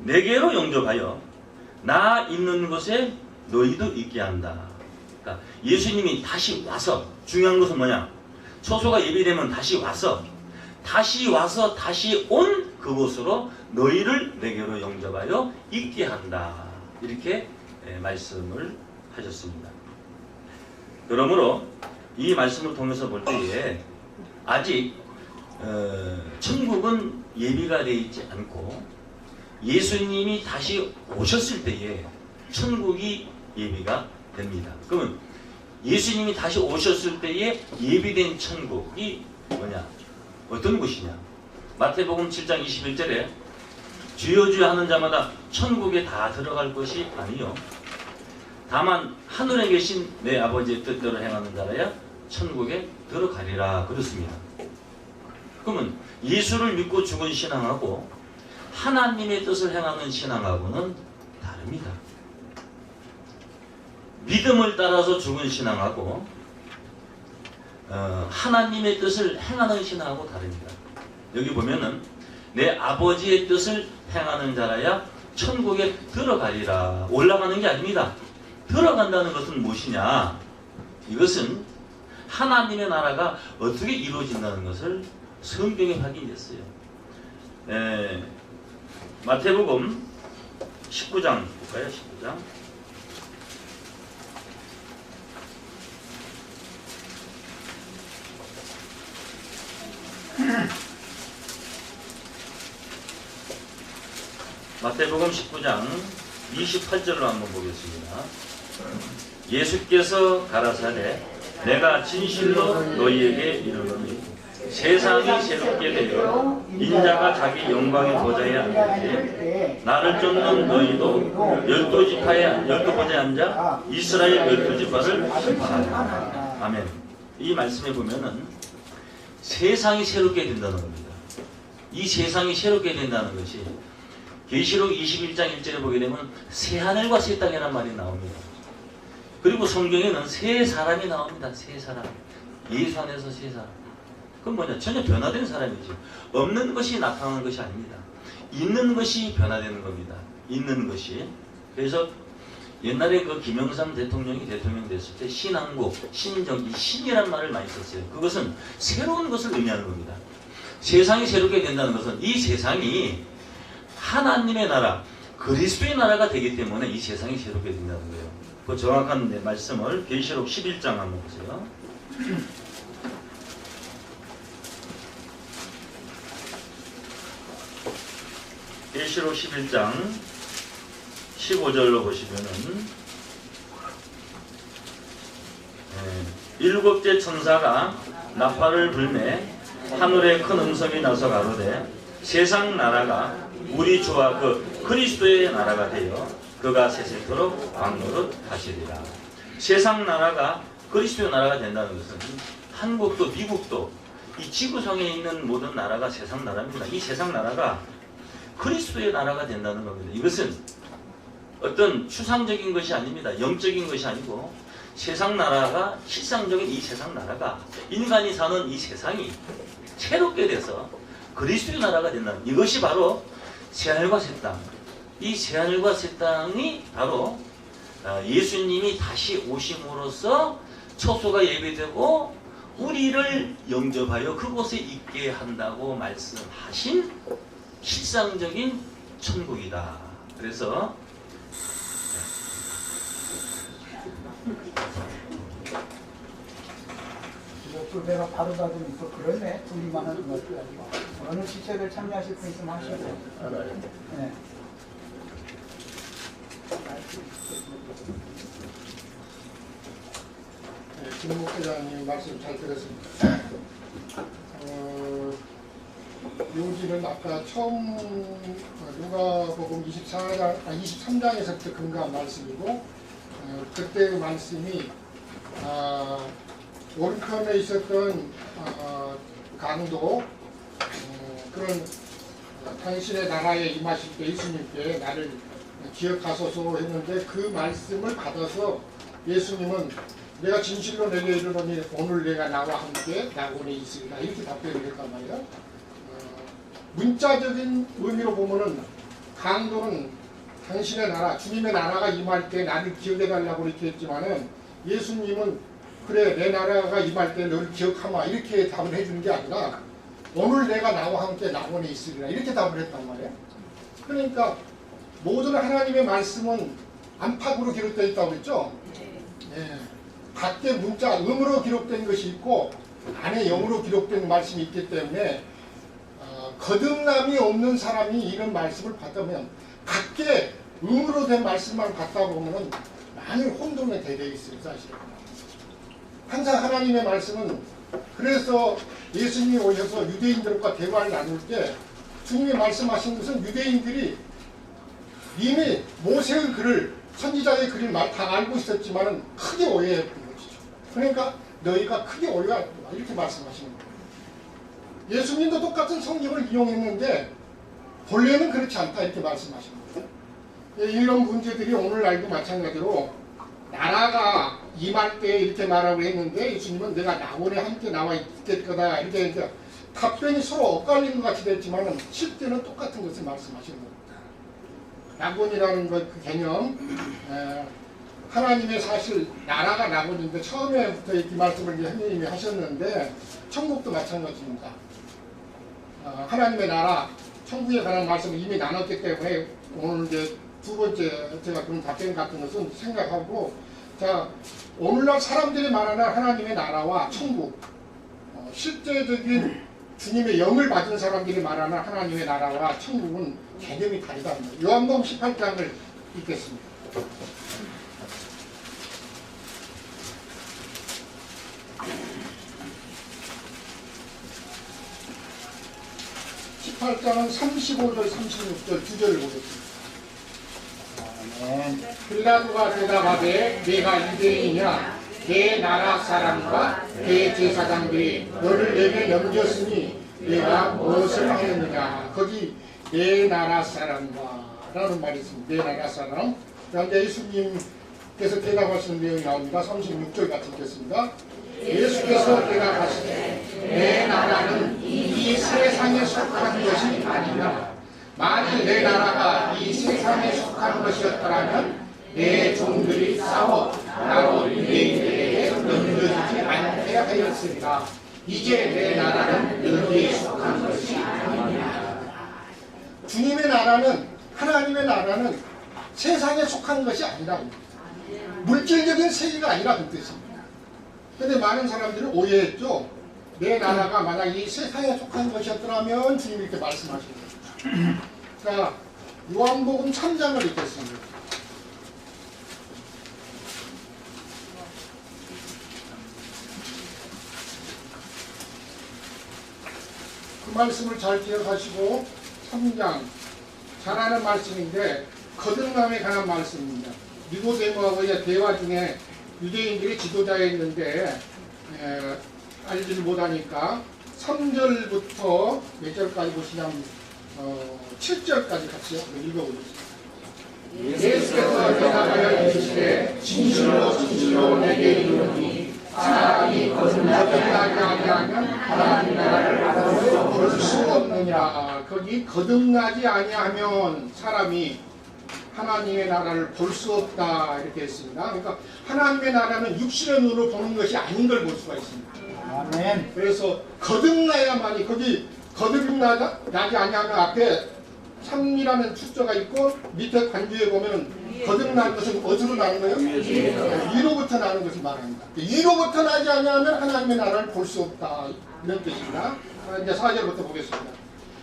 내게로 영접하여 나 있는 곳에 너희도 있게 한다. 그러니까 예수님이 다시 와서 중요한 것은 뭐냐? 처소가 예비되면 다시 와서 다시 온 그곳으로 너희를 내게로 영접하여 있게 한다. 이렇게 말씀을 하셨습니다. 그러므로 이 말씀을 통해서 볼 때에 아직 천국은 예비가 되어 있지 않고 예수님이 다시 오셨을 때에 천국이 예비가 됩니다. 그러면 예수님이 다시 오셨을 때에 예비된 천국이 뭐냐? 어떤 곳이냐? 마태복음 7장 21절에 주여 주여 하는 자마다 천국에 다 들어갈 것이 아니요 다만 하늘에 계신 내 아버지의 뜻대로 행하는 자라야 천국에 들어가리라 그렇습니다. 그러면 예수를 믿고 죽은 신앙하고 하나님의 뜻을 행하는 신앙하고는 다릅니다. 믿음을 따라서 죽은 신앙하고 하나님의 뜻을 행하는 신앙하고 다릅니다. 여기 보면은 내 아버지의 뜻을 행하는 자라야 천국에 들어가리라. 올라가는 게 아닙니다. 들어간다는 것은 무엇이냐? 이것은 하나님의 나라가 어떻게 이루어진다는 것을 성경에 확인했어요. 마태복음 19장 볼까요? 19장. 마태복음 19장 28절로 한번 보겠습니다. 예수께서 가라사대 내가 진실로 너희에게 이르노니 세상이 새롭게 되어 인자가 자기 영광의 보좌에 앉을 때 나를 쫓는 너희도 열두 지파에 앉아 이스라엘 열두 지파를 심판하리라. 아멘. 이 말씀에 보면은 세상이 새롭게 된다는 겁니다. 이 세상이 새롭게 된다는 것이 계시록 21장 1절에 보게 되면 새 하늘과 새 땅이라는 말이 나옵니다. 그리고 성경에는 새 사람이 나옵니다. 새 사람. 예수 안에서 새 사람. 그건 뭐냐? 전혀 변화된 사람이죠. 없는 것이 나타나는 것이 아닙니다. 있는 것이 변화되는 겁니다. 있는 것이. 그래서 옛날에 그 김영삼 대통령이 대통령 됐을 때 신한국, 신정기, 신이라는 말을 많이 썼어요. 그것은 새로운 것을 의미하는 겁니다. 세상이 새롭게 된다는 것은 이 세상이 하나님의 나라, 그리스도의 나라가 되기 때문에 이 세상이 새롭게 된다는 거예요. 그 정확한 말씀을 계시록 11장 한번 보세요. 계시록 11장 15절로 보시면은 일곱째 천사가 나팔을 불매 하늘에 큰 음성이 나서 가로되 세상 나라가 우리 주와 그 그리스도의 나라가 되어 그가 세세토록 왕노릇 하시리라. 세상 나라가 그리스도의 나라가 된다는 것은 한국도 미국도 이 지구상에 있는 모든 나라가 세상 나라입니다. 이 세상 나라가 그리스도의 나라가 된다는 겁니다. 이것은 어떤 추상적인 것이 아닙니다. 영적인 것이 아니고 세상 나라가 실상적인 이 세상 나라가 인간이 사는 이 세상이 새롭게 돼서 그리스도의 나라가 된다는 이것이 바로 새하늘과 새 땅. 이 새하늘과 새 땅이 바로 예수님이 다시 오심으로써 처소가 예배되고 우리를 영접하여 그곳에 있게 한다고 말씀하신 실상적인 천국이다. 그래서 또 내가 바로 받으면 또 그러네. 둘이만 하는 것도 아니고. 어느 시책을 참여하실 분 있으면 하시고. 네. 네, 김 목회장님 말씀 잘 들었습니다. 여기는 아까 처음 누가복음 23장에서부터 근거한 말씀이고 그때의 말씀이 오른편에 있었던 강도 그런 당신의 나라에 임하실 때 예수님께 나를 기억하소서 했는데 그 말씀을 받아서 예수님은 내가 진실로 내게 이르노니 오늘 내가 나와 함께 낙원에 있으리라 이렇게 답변을 했단 말이에요. 문자적인 의미로 보면은 강도는 당신의 나라, 주님의 나라가 임할 때 나를 기억해달라고 이렇게 했지만은 예수님은 그래 내 나라가 임할 때 너를 기억하마 이렇게 답을 해주는 게 아니라 오늘 내가 나와 함께 낙원에 있으리라 이렇게 답을 했단 말이에요. 그러니까 모든 하나님의 말씀은 안팎으로 기록되어 있다고 그랬죠. 네. 밖에 문자 음으로 기록된 것이 있고 안에 영으로 기록된 말씀이 있기 때문에 거듭남이 없는 사람이 이런 말씀을 받으면 밖에 음으로 된 말씀만 받다 보면 많이 혼돈에 되어 있어요. 사실 항상 하나님의 말씀은 그래서 예수님이 오셔서 유대인들과 대화를 나눌 때 주님이 말씀하신 것은 유대인들이 이미 모세의 글을 선지자의 글을 다 알고 있었지만은 크게 오해했던 것이죠. 그러니까 너희가 크게 오해했다 이렇게 말씀하시는 거예요. 예수님도 똑같은 성경을 이용했는데 본래는 그렇지 않다 이렇게 말씀하시는 거예요. 이런 문제들이 오늘날도 마찬가지로 나라가 임할 때 이렇게 말하고 했는데 예수님은 내가 낙원에 함께 나와 있을 거다 이렇게 했는데 답변이 서로 엇갈리는 것 같이 됐지만 실제는 똑같은 것을 말씀하시는 겁니다. 낙원이라는 것 그 개념 하나님의 사실 나라가 낙원인데 처음에부터 이렇게 말씀을 하나님이 하셨는데 천국도 마찬가지입니다. 하나님의 나라 천국에 관한 말씀을 이미 나눴기 때문에 오늘 이제 두 번째 제가 그런 답변 같은 것은 생각하고 자 오늘날 사람들이 말하는 하나님의 나라와 천국 실제적인 주님의 영을 받은 사람들이 말하는 하나님의 나라와 천국은 개념이 다르답니다. 요한복음 18장을 읽겠습니다. (18장은) 35절 36절 두 절을 보겠습니다. 빌라도가 대답하되 내가 유대인이냐 내 나라 사람과 내 제사장들이 너를 내게 넘겼으니 내가 무엇을 하였느냐. 거기 내 나라 사람과 라는 말이 있습니다. 내 나라 사람. 그런데 예수님께서 대답하시는 내용이 나옵니다. 36절 같이 읽겠습니다. 예수께서 대답하시되 내 나라는 이 세상에 속한 것이 아니라 만일 내 나라가 이 세상에 속한 것이었더라면 내 종들이 싸워 나로 유대인들에게 넘겨주지 않게 하였으리라. 이제 내 나라는 여기에 속한 것이 아니라. 주님의 나라는 하나님의 나라는 세상에 속한 것이 아니라 물질적인 세계가 아니라 그 뜻입니다. 그런데 많은 사람들이 오해했죠. 내 나라가 만약 이 세상에 속한 것이었더라면 주님이 이렇게 말씀하시는 거죠. 자, 요한복음 3장을 읽겠습니다. 그 말씀을 잘 기억하시고 3장 잘 아는 말씀인데 거듭남에 관한 말씀입니다. 니고데모하고의 대화 중에 유대인들이 지도자였는데 알지를 못하니까 3절부터 몇 절까지 보시냐면 7절까지 같이 읽어보겠습니다. 예수께서 대답하여 이르시되 진실로 진실로 내게 이르노니 사람이 거듭나지 아니하면 하나님 나라를 볼 수 없느니라. 거기 거듭나지 아니하면 사람이 하나님의 나라를 볼 수 없다 이렇게 했습니다. 그러니까 하나님의 나라는 육신의 눈으로 보는 것이 아닌 걸 볼 수가 있습니다. 아멘. 그래서 거듭나야만이 거기 거듭나지 아니하면 앞에 3이라는 숫자가 있고 밑에 관주에 보면 거듭나는 것은 어디로 나는 거예요? 위로부터 나는 것을 말합니다. 위로부터 나지 아니하면 하나님의 나라를 볼 수 없다 이런 뜻입니다. 이제 4절부터 보겠습니다.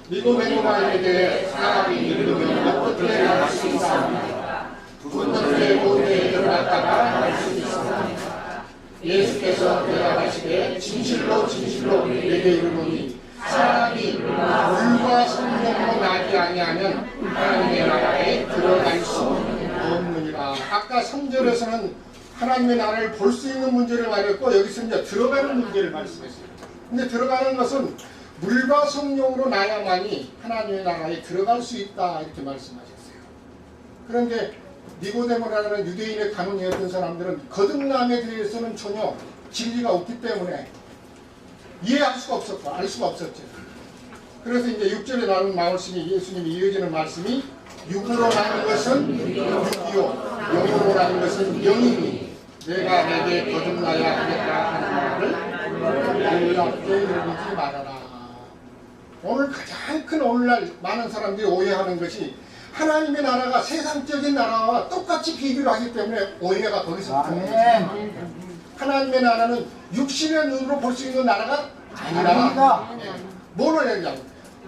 니고데모가 이르되 사람이 이르면 어떻게 할 수 있사오나이까 군대 모두에 일어났다가 말씀이었습니다. 예수께서 대답하시되 진실로 진실로 내게 이르노니 사람이 물과 성령으로 나지 아니하면 하나님의 나라에 들어갈 수 없느니라. 아까 3절에서는 하나님의 나라를 볼 수 있는 문제를 말했고 여기서 이제 들어가는 문제를 말씀했어요. 근데 들어가는 것은 물과 성령으로 나야만이 하나님의 나라에 들어갈 수 있다 이렇게 말씀하셨어요. 그런데 니고데모라는 유대인의 간원이었던 사람들은 거듭남에 대해서는 전혀 진리가 없기 때문에 이해할 수가 없었고 알 수가 없었죠. 그래서 이제 6절에 나오는 말씀이 예수님이 이어지는 말씀이 육으로 나는 것은 육이요 영으로 나는 것은 영이니 내가 내게 거듭나야 하겠다 하는 말을 놀랍게 여기지 말아라. 오늘 가장 큰 오늘날 많은 사람들이 오해하는 것이 하나님의 나라가 세상적인 나라와 똑같이 비교를 하기 때문에 오해가 거기서부터. 하나님의 나라는 육신의 눈으로 볼 수 있는 나라가 아니라 뭐를 얘기하냐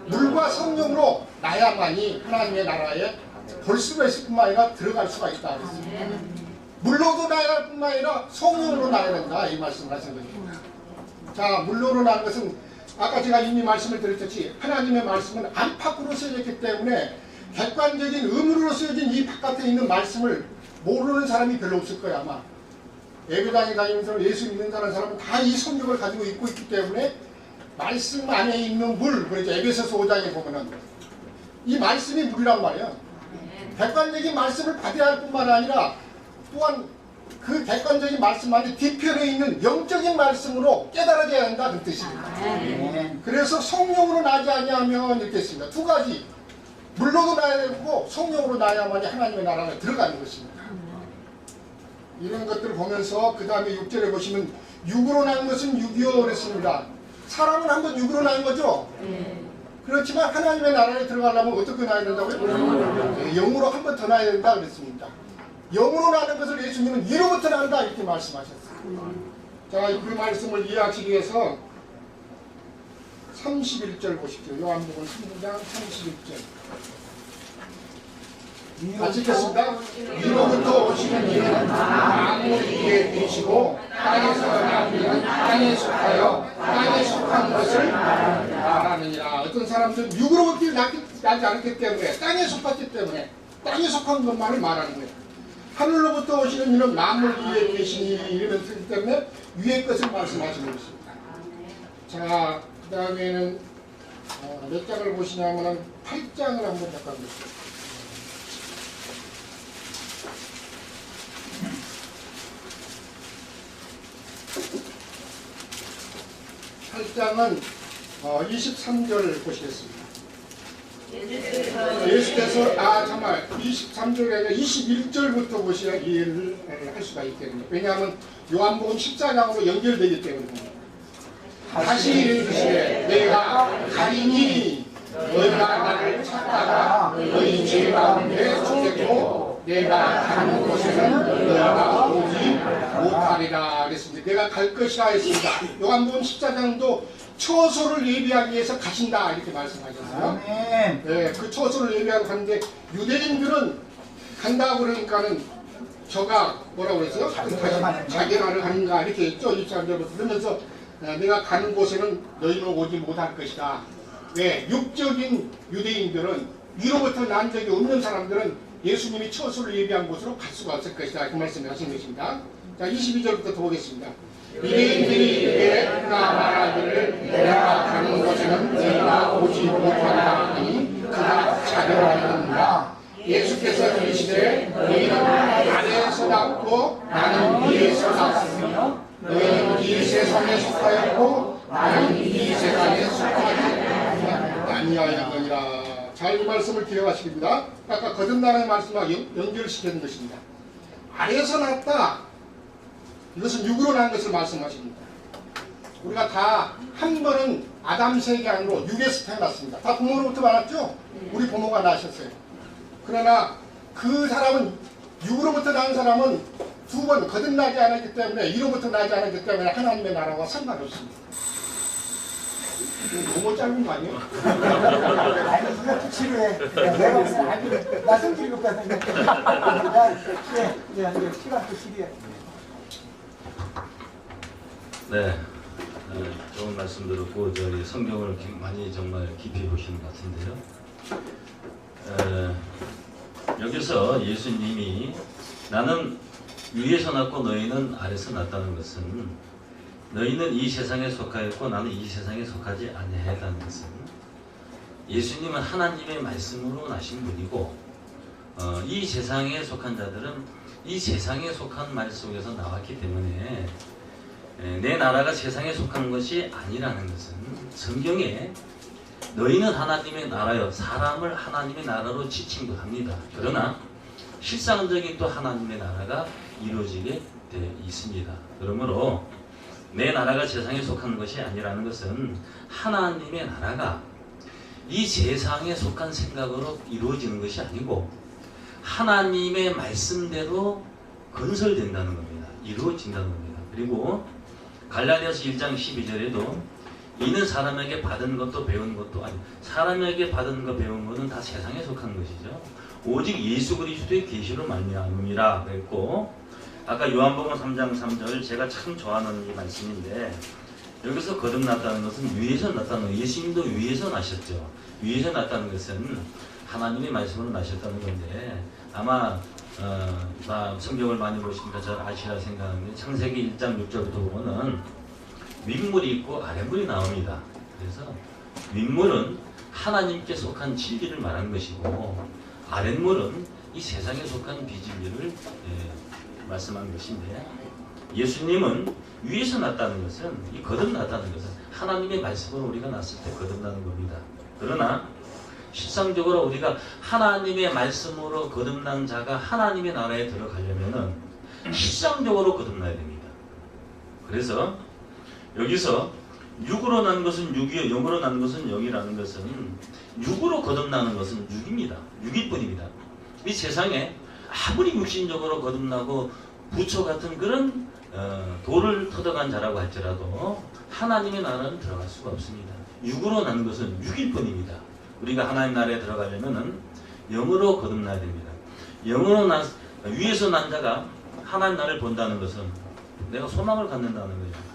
물과 성령으로 나야만이 하나님의 나라에 볼 수가 있을 뿐만 아니라 들어갈 수가 있다 그랬습니다. 물로도 나야 할 뿐만 아니라 성령으로 나야 된다 이 말씀을 하신 겁니다. 자, 물로로 나는 것은 아까 제가 이미 말씀을 드렸듯이 하나님의 말씀은 안팎으로 쓰여졌기 때문에 객관적인 의무로 쓰여진 이 바깥에 있는 말씀을 모르는 사람이 별로 없을 거야 아마. 예배당에 다니면서 예수 믿는 사람은 다 이 성경을 가지고 있고 있기 때문에 말씀 안에 있는 물, 그러니까 에베소서 5장에 보면은 이 말씀이 물이란 말이야. 객관적인 말씀을 받아야 할 뿐만 아니라 또한 그 객관적인 말씀 안에 뒤편에 있는 영적인 말씀으로 깨달아져야 한다 그 뜻입니다. 그래서 성령으로 나지 아니하면 이렇게 했습니다. 두 가지 물로도 나야 되고 성령으로 나야만이 하나님의 나라에 들어가는 것입니다. 이런 것들을 보면서 그 다음에 6절에 보시면 육으로 난 것은 육이요 그랬습니다. 사람은 한번 육으로 난 거죠? 그렇지만 하나님의 나라에 들어가려면 어떻게 나야 된다고요? 영으로 한 번 더 나야 된다 그랬습니다. 영으로 나는 것을 예수님은 위로부터 난다 이렇게 말씀하셨어요. 자, 그 말씀을 이해하시기 위해서 31절 보십시오. 요한복음 3장 31절. 같이 읽겠습니다. 위로부터 오시는 이는 만물 위에 계시고 땅에서 난 이는 땅에 속하여 땅에 속한 것을 말하느니라. 어떤 사람들은 육으로부터 나지 않았기 때문에 땅에 속았기 때문에 땅에 속한 것만을 말하는 거예요. 하늘로부터 오시는 이는 만물 위에 계시니 이러면 쓰기 때문에 위의 것을 말씀하시는 것입니다. 자, 그 다음에는 몇 장을 보시냐면은 8장을 한번 잠깐 보시죠. 8장은 23절 보시겠습니다. 예수께서 정말 23절이 아니라 21절부터 보셔야 이해를 할 수가 있거든요. 왜냐하면 요한복음 14장으로 연결되기 때문입니다. 다시 이르시되 내가 가리니 너희가 나를 찾다가 너희 죄 가운데 죽겠고 내가 가는 곳에는 너희가 오지 못하리라 그랬습니다. 내가 갈 것이라 했습니다. 요한복음 14장도 처소를 예비하기 위해서 가신다 이렇게 말씀하셨어요. 네, 그 처소를 예비하고 가는데 유대인들은 간다고 그러니까는 저가 뭐라고 그랬어요? 자기 나라를 가는가 이렇게 했죠. 23절부터 그러면서 내가 가는 곳에는 너희는 오지 못할 것이다. 왜? 육적인 유대인들은 위로부터 난 적이 없는 사람들은 예수님이 처소를 예비한 곳으로 갈 수가 없을 것이다. 그 말씀을 하신 것입니다. 자, 22절부터 더 보겠습니다. 유대인들이 이에 그가 말하기를 내가 가는 곳에는 너희가 오지 못한다 하니 그가 자결하였느니라. 예수께서 이르시되 너희는 아래에서 났고 나는 위에서 났으며 너희는 이 세상에 속하였고 나는 이 세상에 속하지 아니하였느니라. 잘 이 말씀을 기억하시겠습니다. 아까 거듭나는 말씀과 연결시키는 것입니다. 아래에서 났다. 이것은 육으로 난 것을 말씀하십니다. 우리가 다 한 번은 아담 세계 안으로 육에서 태어났습니다. 다 부모로부터 나왔죠? 우리 부모가 나셨어요. 그러나 그 사람은 육으로부터 난 사람은 두 번 거듭나지 않았기 때문에 이로부터 나지 않았기 때문에 하나님의 나라와 상관없습니다. 너무 짧은 거 아니에요? 아니 이것도 치료해. 내가 무슨 아주 나 성질이 높다는 게. 이제 시간도 시리해. 네, 좋은 말씀 들었고 저희 성경을 많이 정말 깊이 보시는 것 같은데요. 여기서 예수님이 나는 위에서 났고 너희는 아래서 났다는 것은 너희는 이 세상에 속하였고 나는 이 세상에 속하지 아니하였다는 것은 예수님은 하나님의 말씀으로 나신 분이고 이 세상에 속한 자들은 이 세상에 속한 말 속에서 나왔기 때문에 내 나라가 세상에 속한 것이 아니라는 것은 성경에 너희는 하나님의 나라여 사람을 하나님의 나라로 지칭도 합니다. 그러나 실상적인 또 하나님의 나라가 이루어지게 되어 있습니다. 그러므로 내 나라가 세상에 속한 것이 아니라는 것은 하나님의 나라가 이 세상에 속한 생각으로 이루어지는 것이 아니고 하나님의 말씀대로 건설된다는 겁니다. 이루어진다는 겁니다. 그리고 갈라디아서 1장 12절에도 이는 사람에게 받은 것도 배운 것도 아니 사람에게 받은 것 배운 것은 다 세상에 속한 것이죠. 오직 예수 그리스도의 계시로 말미암음이라 그랬고 아까 요한복음 3장 3절 제가 참 좋아하는 이 말씀인데 여기서 거듭났다는 것은 위에서 났다는 거예요. 예수님도 위에서 나셨죠. 위에서 났다는 것은 하나님의 말씀으로 나셨다는 건데 아마 성경을 많이 보시니까 잘 아시라 생각하는데 창세기 1장 6절부터 보면은 윗물이 있고 아랫물이 나옵니다. 그래서 윗물은 하나님께 속한 진리를 말하는 것이고 아랫물은 이 세상에 속한 비진리를 말씀하는 것인데 예수님은 위에서 났다는 것은 이 거듭났다는 것은 하나님의 말씀으로 우리가 났을 때 거듭나는 겁니다. 그러나 실상적으로 우리가 하나님의 말씀으로 거듭난 자가 하나님의 나라에 들어가려면은 실상적으로 거듭나야 됩니다. 그래서 여기서 육으로 난 것은 육이요 영으로 난 것은 영이라는 것은 육으로 거듭나는 것은 육입니다. 육일 뿐입니다. 이 세상에 아무리 육신적으로 거듭나고 부처 같은 그런 돌을 터득한 자라고 할지라도 하나님의 나라는 들어갈 수가 없습니다. 육으로 난 것은 육일 뿐입니다. 우리가 하나님 나라에 들어가려면은 영으로 거듭나야 됩니다. 영으로 위에서 난 자가 하나님 나라를 본다는 것은 내가 소망을 갖는다는 거죠.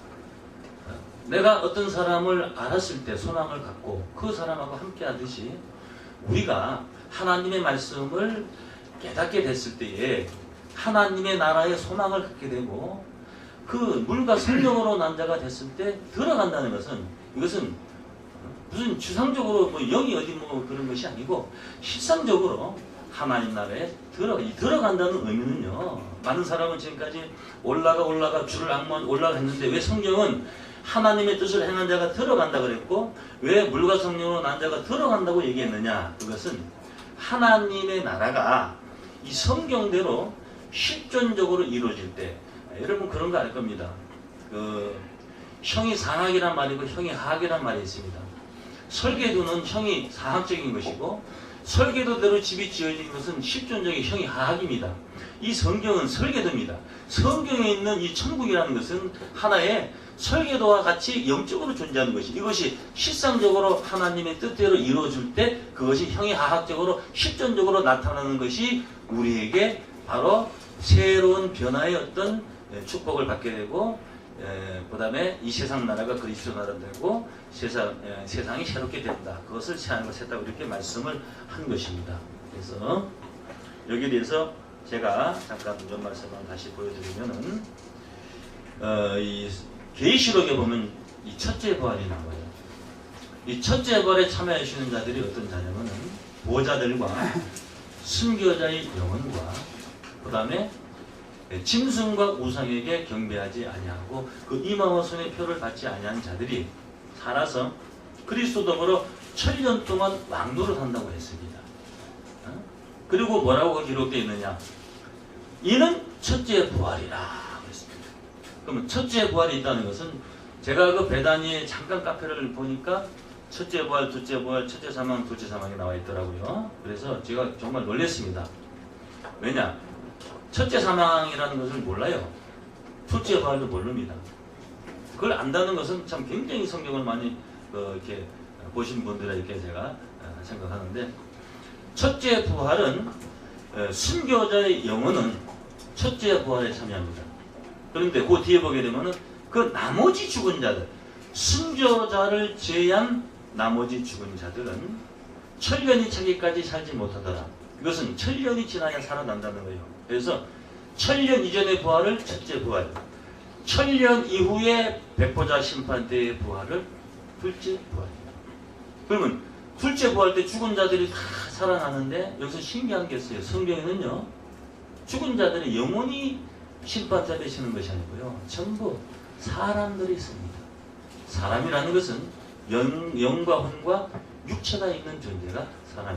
내가 어떤 사람을 알았을 때 소망을 갖고 그 사람하고 함께 하듯이 우리가 하나님의 말씀을 깨닫게 됐을 때에 하나님의 나라에 소망을 갖게 되고 그 물과 성령으로 난 자가 됐을 때 들어간다는 것은 이것은 무슨 주상적으로 뭐 영이 어디 뭐 그런 것이 아니고 실상적으로 하나님 나라에 들어간다는 의미는요. 많은 사람은 지금까지 올라가 주를 악무한 올라갔는데 왜 성경은 하나님의 뜻을 행한 자가 들어간다 그랬고 왜 물과 성령으로 난 자가 들어간다고 얘기했느냐. 그것은 하나님의 나라가 이 성경대로 실존적으로 이루어질 때 여러분 그런 거 알 겁니다. 형이 상학이란 말이고 형이 하학이란 말이 있습니다. 설계도는 형이 사학적인 것이고 설계도대로 집이 지어진 것은 실존적인 형이 하학입니다. 이 성경은 설계도입니다. 성경에 있는 이 천국이라는 것은 하나의 설계도와 같이 영적으로 존재하는 것이 이것이 실상적으로 하나님의 뜻대로 이루어질 때 그것이 형이 하학적으로 실존적으로 나타나는 것이 우리에게 바로 새로운 변화의 어떤 축복을 받게 되고 그 다음에 이 세상 나라가 그리스도 나라 되고 세상이 새롭게 된다. 그것을 새하늘과 새 땅 이렇게 말씀을 한 것입니다. 그래서 여기에 대해서 제가 잠깐 좀 말씀을 다시 보여드리면은 이 계시록에 보면 이 첫째 부활이 나와요. 이 첫째 부활에 참여하시는 자들이 어떤 자냐면은 보호자들과 순교자의 영혼과 그 다음에 짐승과 우상에게 경배하지 아니하고 그 임하와 손의 표를 받지 아니한 자들이 살아서 그리스도 더불어 1000년 동안 왕노를 한다고 했습니다. 그리고 뭐라고 기록되어 있느냐? 이는 첫째 부활이라 그랬습니다. 그러면 첫째 부활이 있다는 것은 제가 그 베다니에 잠깐 카페를 보니까 첫째 부활, 둘째 부활, 첫째 사망, 둘째 사망이 나와 있더라고요. 그래서 제가 정말 놀랐습니다. 왜냐? 첫째 사망이라는 것을 몰라요. 둘째 부활도 모릅니다. 그걸 안다는 것은 참 굉장히 성경을 많이 이렇게 보신 분들에게 제가 생각하는데, 첫째 부활은 순교자의 영혼은 첫째 부활에 참여합니다. 그런데 그 뒤에 보게 되면은 그 나머지 죽은 자들, 순교자를 제외한 나머지 죽은 자들은 천년이 차기까지 살지 못하더라. 이것은 천년이 지나야 살아난다는 거예요. 그래서 천년 이전의 부활을 첫째 부활, 천년 이후에 백보자 심판 때의 부활을 둘째 부활입니다. 그러면 둘째 부활 때 죽은 자들이 다 살아나는데, 여기서 신기한 게 있어요. 성경에는요, 죽은 자들이 영원히 심판자 되시는 것이 아니고요, 전부 사람들이 있습니다. 사람이라는 것은 영과 혼과 육체가 있는 존재가 사람입니다.